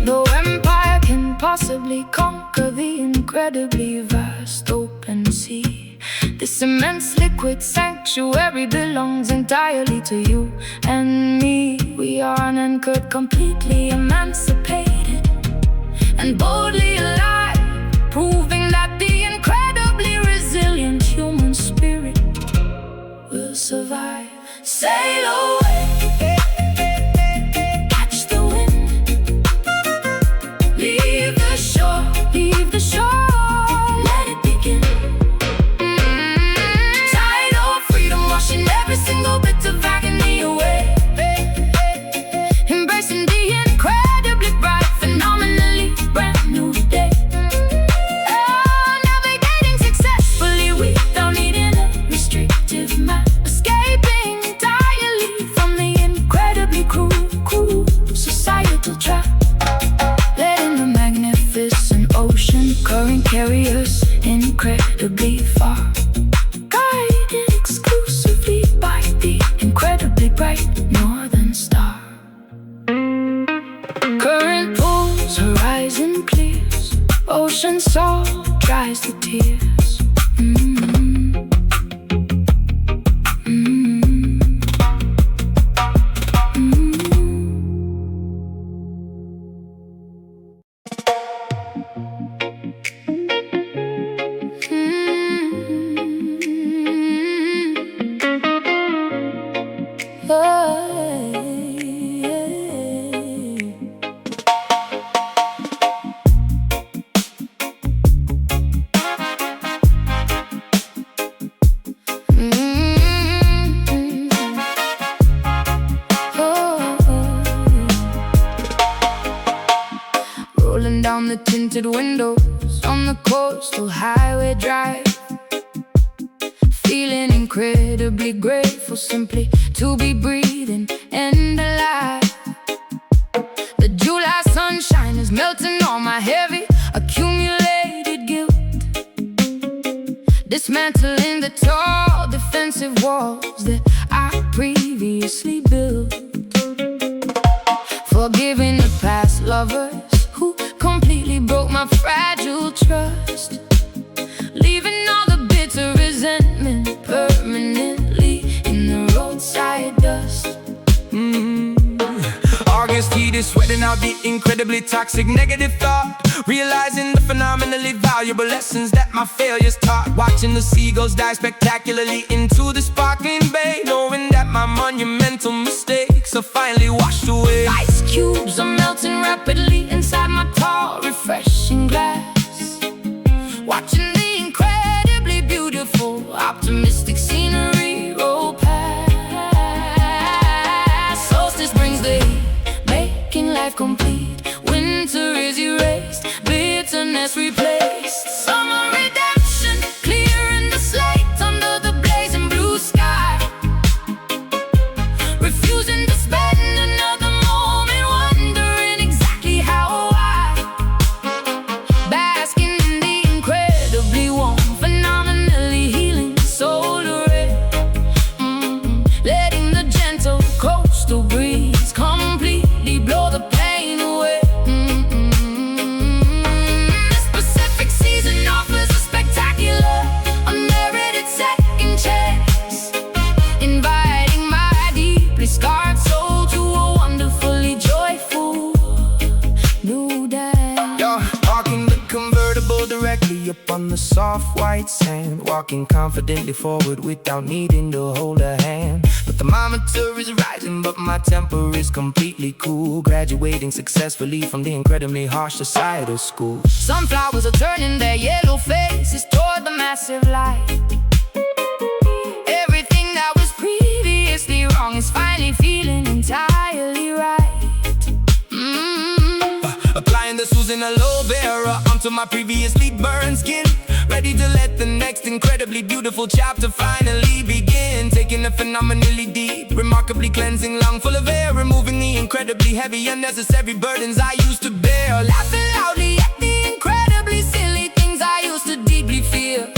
Speaker 2: No empire can possibly conquer the incredibly vast open sea. This immense liquid sanctuary belongs entirely to you and me. We are unanchored, completely emancipated, and boldly alive, proving that the incredibly resilient human spirit will survive. Sail away, catch the wind, leave the shore, let it begin. Tidal freedom washing every single bit of agony away, embracing the incredibly bright, phenomenally brand new day, navigating successfully without needing a restrictive map, escaping entirely from the incredibly cruel societal trap, letting the magnificent ocean current carry us incredibly far, guided exclusively by the incredibly bright northern star. Current pulls, horizon clears, ocean salt dries the tears.
Speaker 1: down the tinted windows on the coastal highway drive, feeling incredibly grateful simply to be breathing and alive. The July sunshine is melting all my heavy accumulated guilt, dismantling the tall defensive walls that I previously built, forgiving the past lovers who completely broke my fragile trust, leaving all the bitter resentment permanently in the roadside dust.
Speaker 2: August heat is sweating out the incredibly toxic negative thought, realizing the phenomenally valuable lessons that my failures taught. Watching the seagulls die spectacularly into the sparkling bay, knowing that my monumental mistakes are finally washed away.
Speaker 1: Ice cubes are melting rapidly inside my tall, refreshing glass, watching the incredibly beautiful, optimistic scenery roll past. Solstice brings the heat, making life complete. Winter is erased, bitterness replaced. Summer redemption, clearing the slate under the blazing blue sky, refusing to spend another moment wondering exactly how I, basking in the incredibly warm, phenomenally healing solar ray, letting the gentle coastal breeze completely blow the pain away. This Pacific season offers a spectacular, unmerited second chance, inviting my deeply scarred soul to a wonderfully joyful new dance.
Speaker 2: Yo, parking the convertible directly upon the soft white sand, walking confidently forward without needing to hold a hand. The thermometer is rising, but my temper is completely cool, graduating successfully from the incredibly harsh societal school.
Speaker 1: Sunflowers are turning their yellow faces toward the massive light. Everything that was previously wrong is finally feeling entirely right.
Speaker 2: Applying the Susan aloe vera onto my previously burned skin, ready to let the next incredibly beautiful chapter finally begin. Taking a phenomenally deep, remarkably cleansing lung full of air, removing the incredibly heavy, unnecessary burdens I used to bear, laughing loudly at the incredibly silly things I used to deeply fear,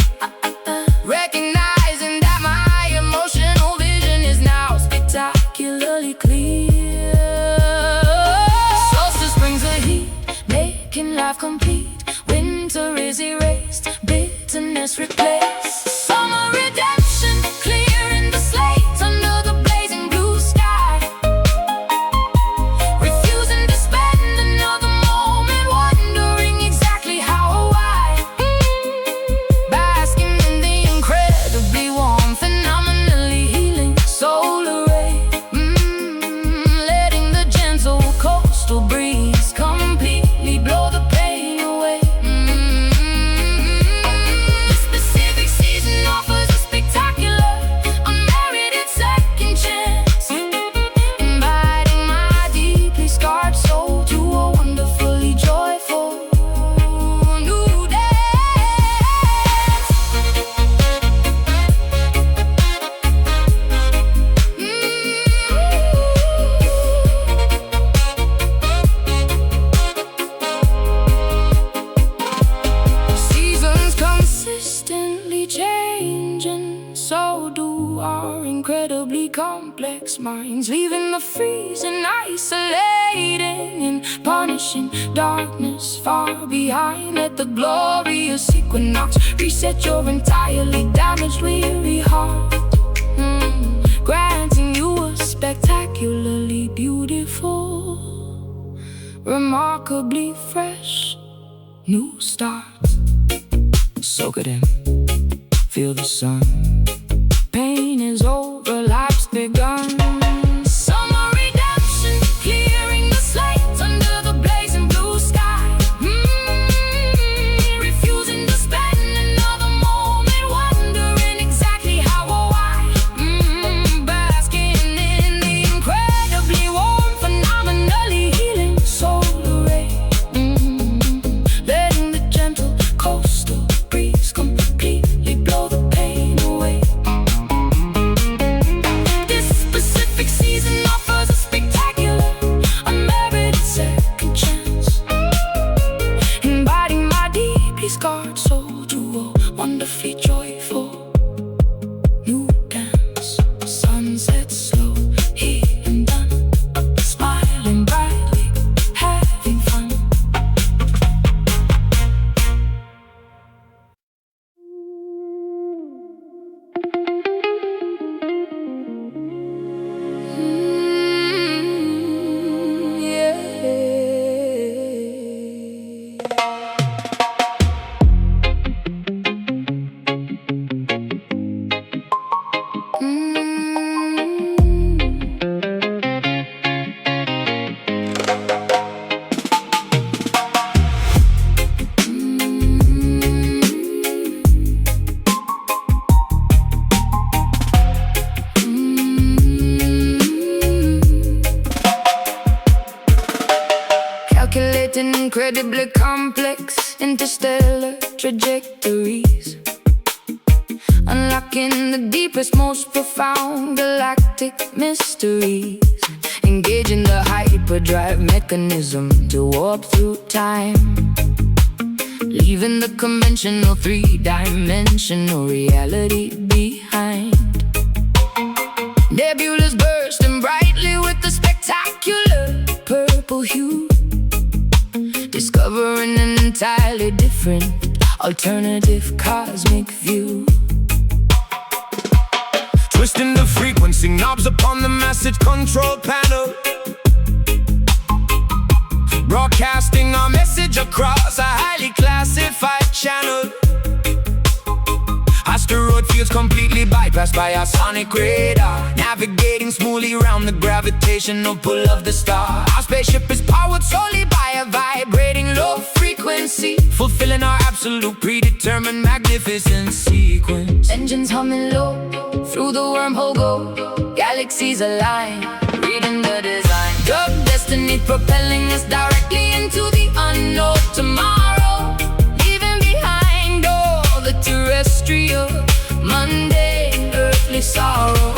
Speaker 2: recognizing that my emotional vision is now spectacularly clear. Solstice brings the heat, making life complete. Winter is erased, bitterness replaced. Summer redemption, clearing the slate under the blazing blue sky, refusing to spend another moment wondering exactly how I, basking in the incredibly warm, phenomenally healing solar ray, letting the gentle coastal breeze completely blow the pain away. This Pacific season offers a spectacular, unmerited second chance, inviting my deeply scarred soul to a wonderfully joyful new dance. Seasons consistently changing, so do our incredibly complex minds, leaving the freezing, isolating, and punishing darkness far behind. Let the glorious equinox reset your entirely damaged, weary heart, granting you a spectacularly beautiful, remarkably fresh new start. Soak it in, feel the sun. Pain is over, life's begun. Summer redemption, clearing the slate under the blazing blue sky, refusing to spend another moment wondering exactly how or why, basking in the incredibly warm, phenomenally healing solar ray,
Speaker 1: navigating incredibly complex interstellar trajectories, unlocking the deepest, most profound galactic mysteries, engaging the hyperdrive mechanism to warp through time, leaving the conventional three-dimensional reality behind. Nebulas bursting brightly with a spectacular purple hue, discovering an entirely different alternative cosmic view.
Speaker 2: Twisting the frequency knobs upon the message control panel, broadcasting our message across a highly classified channel. Asteroid fields completely bypassed by our sonic radar, navigating smoothly around the gravitational pull of the star. Our spaceship is powered solely by a vibrating low frequency, fulfilling our absolute predetermined magnificent sequence.
Speaker 1: Engines humming low, through the wormhole go, galaxies align, reading the design. Drug destiny propelling us directly into the unknown tomorrow, leaving behind all the terrestrial, mundane, earthly sorrow.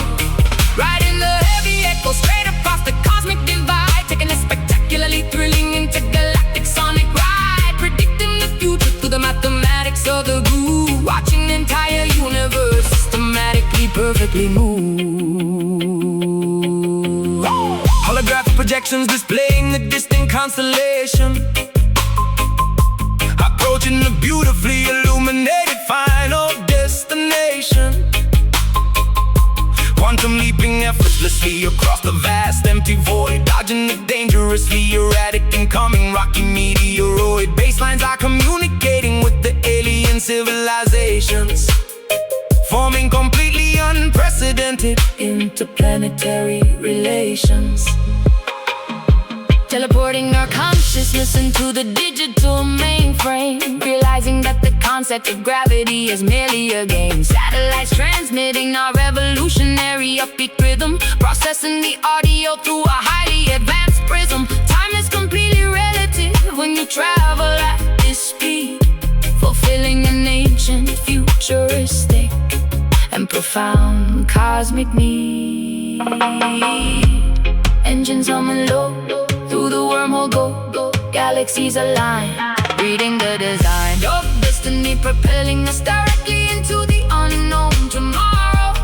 Speaker 1: Riding the heavy echo straight across the cosmic divide, taking a spectacularly thrilling intergalactic sonic ride, predicting the future through the mathematics of the groove, watching the entire universe systematically, perfectly move.
Speaker 2: Holographic projections displaying the distant constellation, approaching the beautifully illuminated final destination. Quantum leaping effortlessly across the vast empty void, dodging the dangerously erratic incoming rocky meteoroid. Baselines are communicating with the alien civilizations, forming completely unprecedented interplanetary relations.
Speaker 1: Teleporting our consciousness into the digital mainframe, realizing that the concept of gravity is merely a game. Satellites transmitting our revolutionary upbeat rhythm, processing the audio through a highly advanced prism. Time is completely relative when you travel at this speed, fulfilling an ancient, futuristic, and profound cosmic need. Engines humming low, through the wormhole go, galaxies align, reading the design. Your destiny propelling us directly into the unknown tomorrow,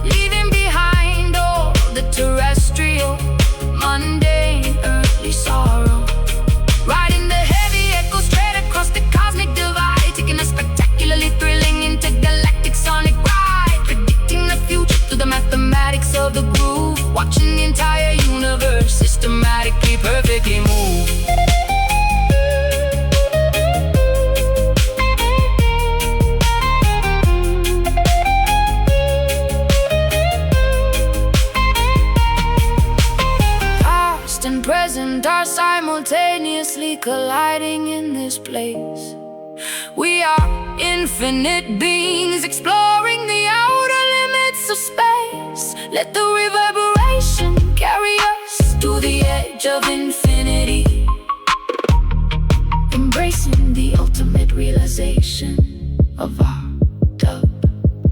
Speaker 1: leaving behind all the terrestrial, mundane, earthly sorrow. Riding the heavy echo straight across the cosmic divide, taking a spectacularly thrilling intergalactic sonic ride, predicting the future through the mathematics of the groove, watching the entire universe systematically, perfectly move. Past and present are simultaneously colliding in this place. We are infinite beings exploring the outer limits of space. Let the reverberation carry us to the edge of infinity, embracing the ultimate realization of our dub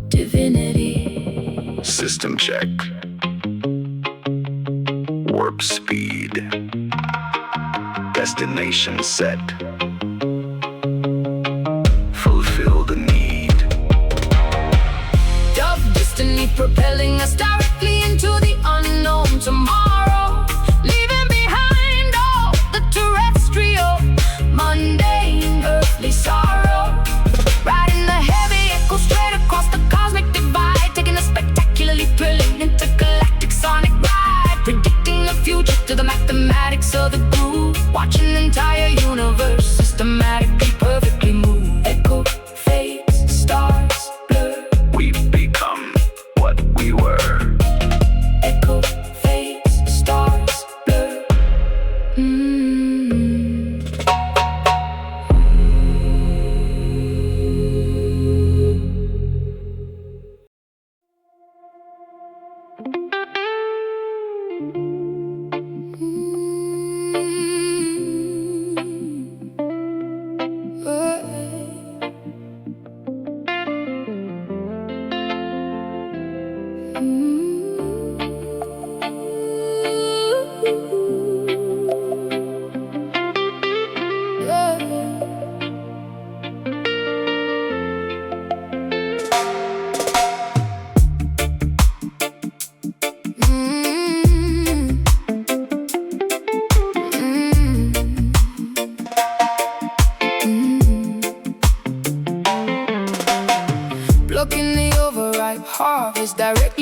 Speaker 1: divinity.
Speaker 2: System check. Warp speed. Destination set. Fulfill the need.
Speaker 1: Dub destiny propelling us directly into the unknown tomorrow, leaving behind all the terrestrial, mundane, earthly sorrow. Riding the heavy echo straight across the cosmic divide, taking a spectacularly thrilling intergalactic sonic ride, predicting the future to the mathematics of the groove, watching the entire universe systematically, perfectly move. Echo fades, stars blur.
Speaker 2: We've become what we were.
Speaker 1: Echo fades, stars blur.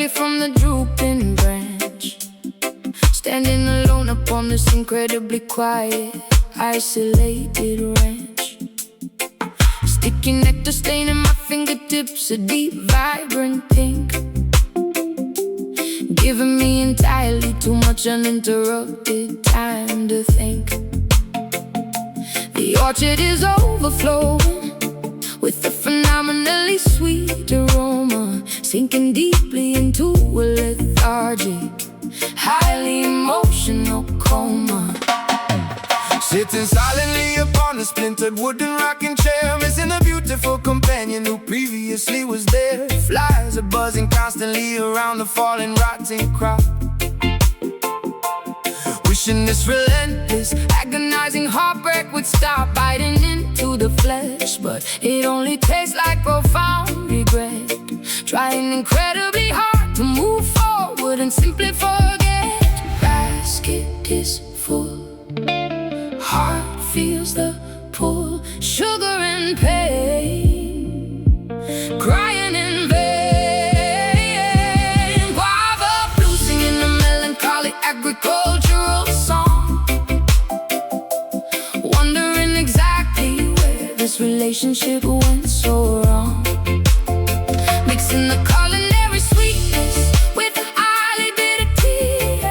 Speaker 1: directly from the drooping branch, standing alone upon this incredibly quiet, isolated ranch. Sticky nectar staining my fingertips, a deep, vibrant pink, giving me entirely too much uninterrupted time to think. The orchard is overflowing with a phenomenally sweet aroma, sinking deeply into a lethargic, highly emotional coma.
Speaker 2: Sitting silently upon a splintered wooden rocking chair, missing a beautiful companion who previously was there. Flies are buzzing constantly around the fallen, rotting crop, wishing this relentless, agonizing heartbreak would stop biting into the flesh. But it only tastes like profound regret, trying incredibly hard to move forward and simply forget. Basket is full, heart feels the pull, sugar and pain, crying in vain. Guava blue singing a melancholy agricultural song, wondering exactly where this relationship went so wrong. Mixing the culinary sweetness with the highly bitter tea,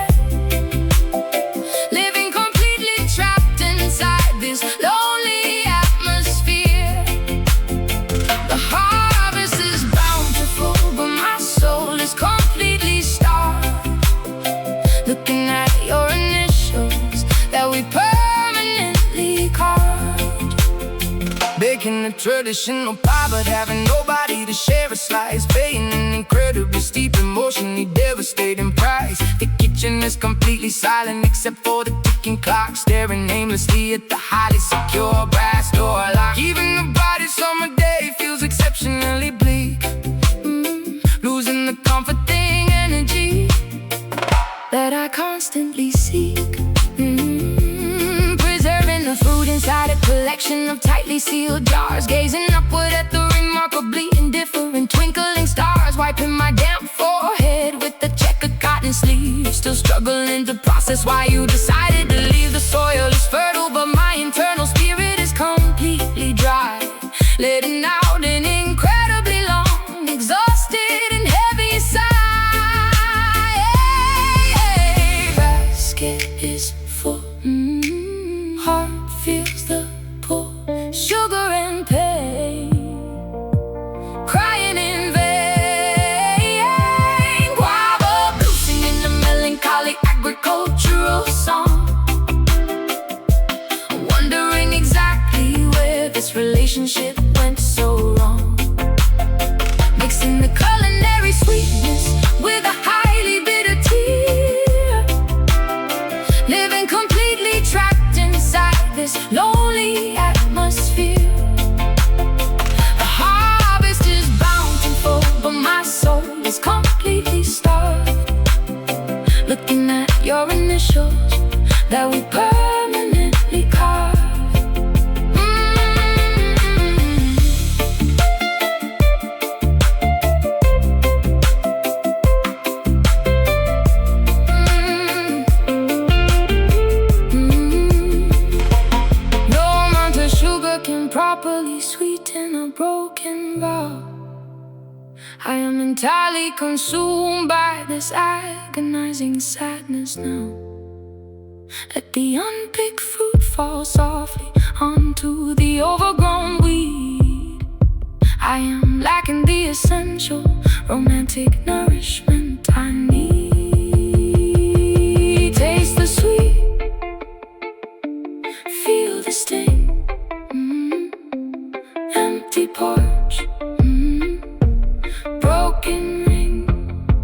Speaker 2: living completely trapped inside this lonely atmosphere. The harvest is bountiful, but my soul is completely starved, looking at your initials that we permanently carved. Baking a traditional pie, but having nobody to share a slice, paying an incredibly steep, emotionally devastating price. The kitchen is completely silent except for the ticking clock, staring aimlessly at the highly secure brass door lock. Even the brightest summer day feels exceptionally bleak, losing the comforting energy that I constantly seek. Preserving the food inside a collection of tightly sealed jars, gazing upward at the remarkably indifferent twinkling stars, wiping my damp forehead with the checkered cotton sleeve, still struggling to process why you decided to leave. The soil is fertile, but my internal spirit is completely dry, letting out an incredibly long, exhausted and heavy sigh. Basket is full, heart feels the pull, sugar and pain, crying in vain. Guava blue singing a melancholy agricultural song, wondering exactly where this relationship went so wrong. Mixing the culinary sweetness with a highly bitter tear, living completely trapped inside this lonely atmosphere. The harvest is bountiful, but my soul is completely starved, looking at your initials that we permanently carved. No amount of sugar can properly sweeten a broken vow. I am entirely consumed by this agonizing sadness now. Let the unpicked fruit fall softly onto the overgrown weed. I am lacking the essential romantic nourishment I need. Taste the sweet, feel the sting, empty porch, broken ring.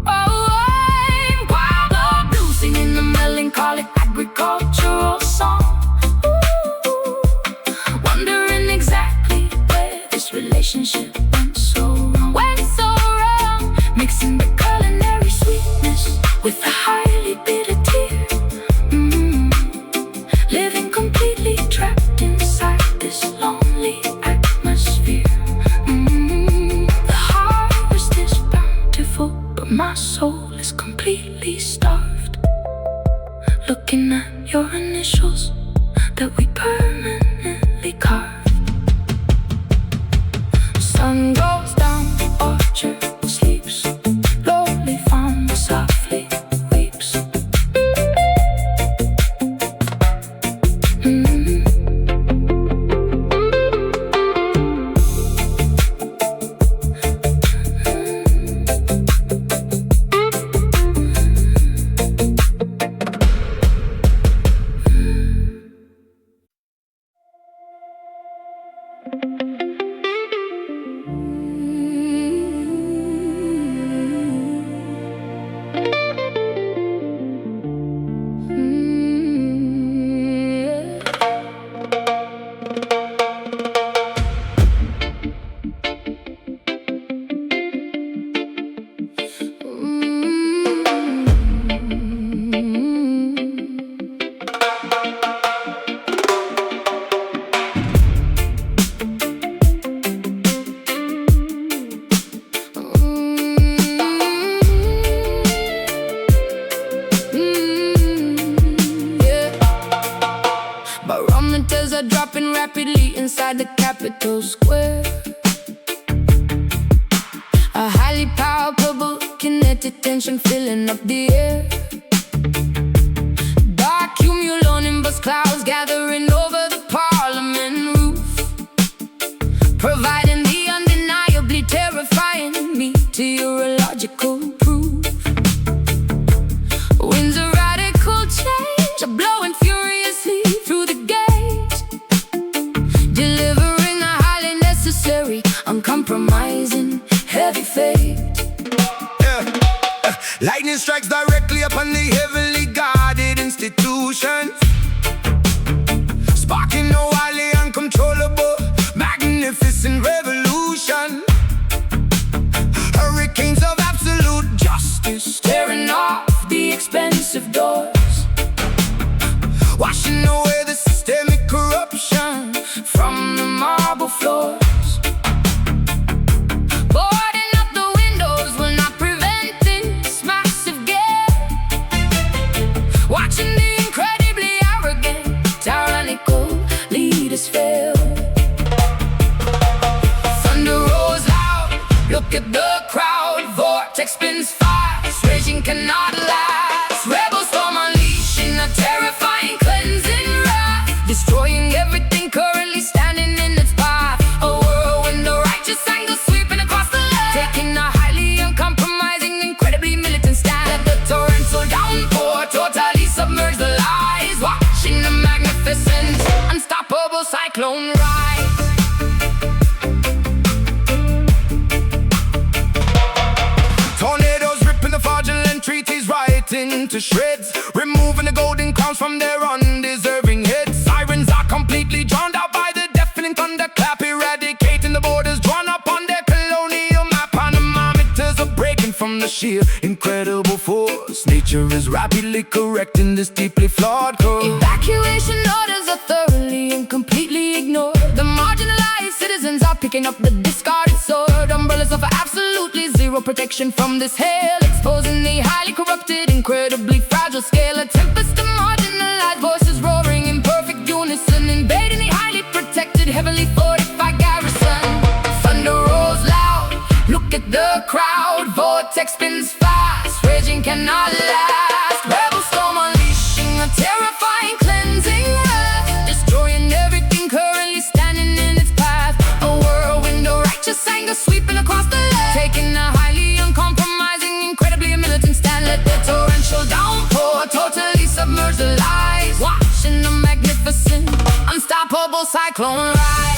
Speaker 2: Oh, I'm guava blue singing the melancholic agricultural song, wondering exactly where this relationship went so wrong. Mixing the culinary sweetness with the highly bitter tear, living completely trapped inside
Speaker 1: that we permanently carve. Sun goes down, orchard sleeps, lonely farm softly weeps. Barometers are dropping rapidly inside the Capitol Square. A highly palpable kinetic tension filling up the air. Dark cumulonimbus clouds gathering over the Parliament roof, providing the undeniably terrifying meteorological proof. Winds of radical change are blowing furiously through the gate, delivering a highly necessary, uncompromising, heavy fate.
Speaker 2: Lightning strikes directly upon the heavily guarded institutions, sparking a wildly uncontrollable, magnificent revolution. Hurricanes of absolute justice
Speaker 1: Tearing off the expensive doors,
Speaker 2: washing away the systemic corruption
Speaker 1: from the marble floors. Boarding up the windows will not prevent this massive gale. Watching the incredibly arrogant, tyrannical leaders fail. Thunder rolls loud, look at the crowd. Vortex spins fast, raging cannot last. Rebel storm unleashing a terrifying cleansing wrath, destroying everything currently standing in its path. A whirlwind of righteous anger sweeping across the land, taking a highly uncompromising, incredibly militant stand. Let the torrential downpour totally submerge the lies, watching the magnificent, unstoppable cyclone rise.
Speaker 2: Tornadoes ripping the fraudulent treaties right into shreds, removing the golden crowns from their undeserving heads. Sirens are completely drowned out by the deafening thunderclap, eradicating the borders drawn up on their colonial map. Anemometers are breaking from the sheer incredible force. Nature is rapidly correcting this deeply flawed course.
Speaker 1: Evacuation orders are thoroughly and completely ignored. The marginalized citizens are picking up the discarded sword. Umbrellas offer absolutely zero protection from this hail, exposing the highly corrupted, incredibly fragile scale. A tempest of marginalized voices roaring in perfect unison, invading the highly protected, heavily fortified garrison. Thunder rolls loud, look at the crowd. Vortex spins fast, raging cannot last. Rebel storm unleashing a terrifying cleansing wrath, destroying everything currently standing in its path. A whirlwind of righteous anger sweeping across the land, taking a highly uncompromising, incredibly militant stand. Let the torrential downpour totally submerge the lies, watching the magnificent, unstoppable cyclone rise.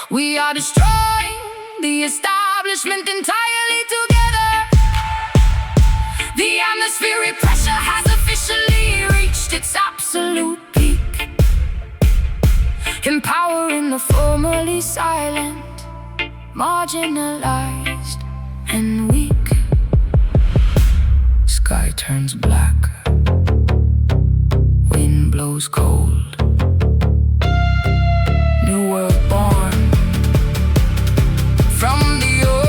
Speaker 1: We are destroying the establishment entirely together. The atmospheric pressure has officially reached its absolute formerly silent, marginalized and weak.
Speaker 2: Sky turns black, wind blows cold. New world born from the old.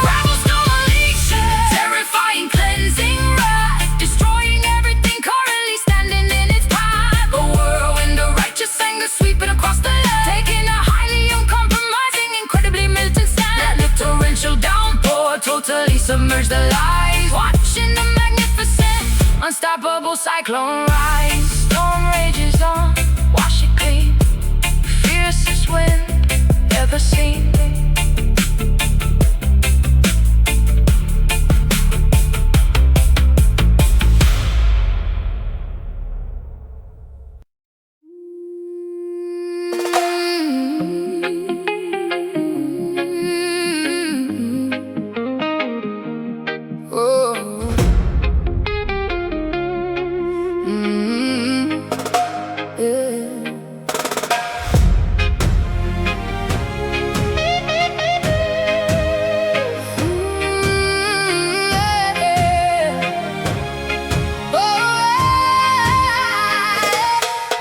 Speaker 1: Rebels no unleashing, terrifying, cleansing wrath, destroying everything currently standing in its path. A whirlwind of righteous anger sweeping across the land, taking a highly uncompromising, incredibly militant stand. Let the torrential downpour totally submerge the lies, watching the magnificent, unstoppable cyclone rise. Storm rages on, wash it clean, fiercest wind ever seen.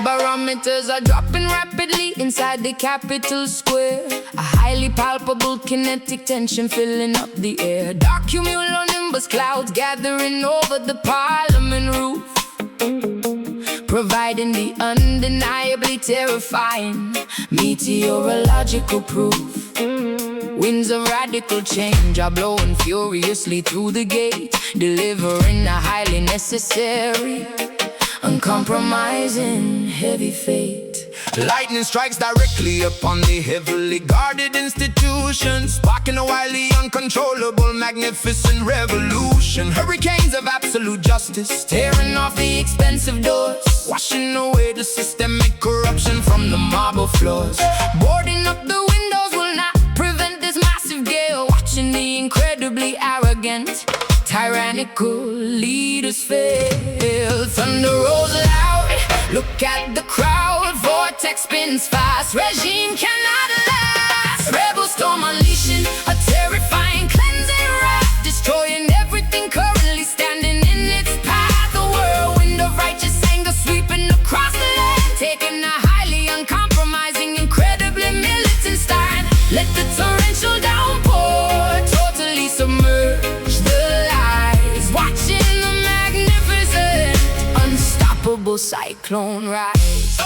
Speaker 2: Barometers are dropping rapidly inside the capital square. A highly palpable kinetic tension filling up the air. Dark cumulonimbus clouds gathering over the parliament roof, providing the undeniably terrifying meteorological proof. Winds of radical change are blowing furiously through the gate, delivering a highly necessary, uncompromising, heavy fate. Lightning strikes directly upon the heavily guarded institution, sparking a wildly uncontrollable, magnificent revolution. Hurricanes of absolute justice tearing off the expensive doors, washing away the systemic corruption from the marble floors. Boarding up the windows will not prevent this massive gale, watching the incredibly arrogant, tyrannical leaders fail. Thunder rolls loud, look at the crowd, vortex spins fast, regime cannot last. Rebel storm unleashing a terrifying, cleansing wrath, destroying everything currently standing in its path. A whirlwind of righteous anger sweeping across the land, taking a highly uncompromising, incredibly militant stand. Let the torrential downpour totally submerge the lies, watching the magnificent, unstoppable cyclone rise.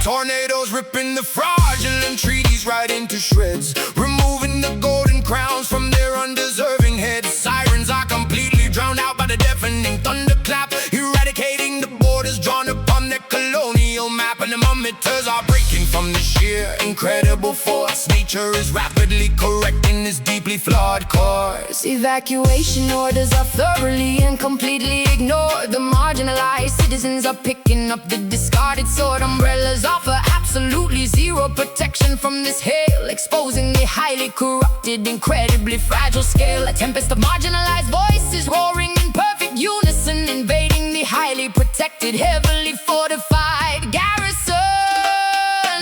Speaker 2: Tornadoes ripping the fraudulent treaties right into shreds, removing the golden crowns from their undeserving heads. Sirens are completely drowned out by the deafening thunderclap, eradicating the borders drawn upon their colonial map. And the momenters are breaking from the sheer incredible force. Nature is rapidly correcting this deeply flawed course. Evacuation orders are thoroughly and completely ignored. The marginalized citizens are picking up the discarded sword. Umbrellas offer absolutely zero protection from this hail, exposing the highly corrupted, incredibly fragile scale. A tempest of marginalized voices roaring in perfect unison, invading the highly protected, heavily fortified garrison.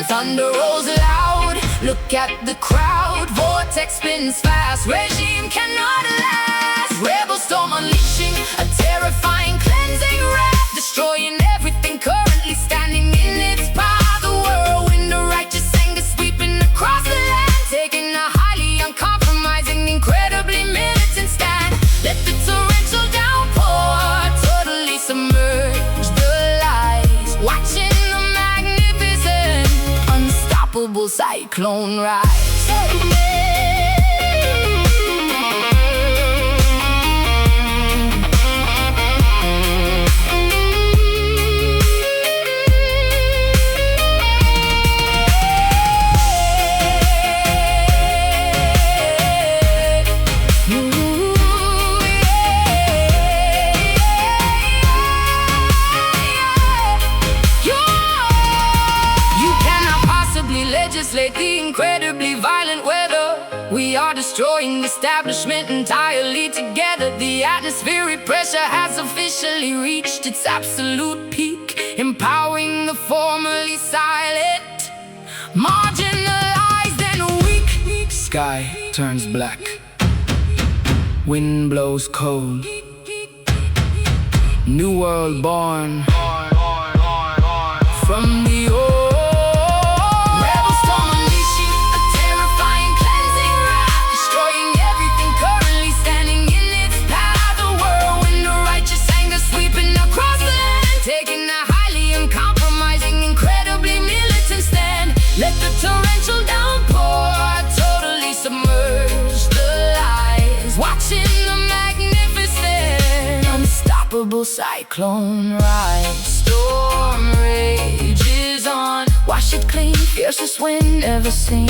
Speaker 2: Thunder rolls loud, look at the crowd, vortex spins fast, regime cannot last. Rebel storm unleashing a terrifying, cleansing wrath, destroying everything currently standing in its path. A whirlwind of righteous anger sweeping across the land, taking a highly uncompromising, incredibly militant stand. Let the torrential downpour totally submerge the lies, watching the magnificent, unstoppable cyclone rise. Legislate the incredibly violent weather. We are destroying the establishment entirely together. The atmospheric pressure has officially reached its absolute peak, empowering the formerly silent,
Speaker 1: marginalized and weak.
Speaker 2: Sky turns black, wind blows cold, new world born from the old.
Speaker 1: Rebel storm unleashing a terrifying cleansing wrath, destroying everything currently standing in its path. A whirlwind of righteous anger sweeping across the land, taking a highly uncompromising, incredibly militant stand. Let the torrential downpour totally submerge the lies, watching the magnificent, unstoppable cyclone rise. Storm rages on, wash it clean, fiercest wind ever seen.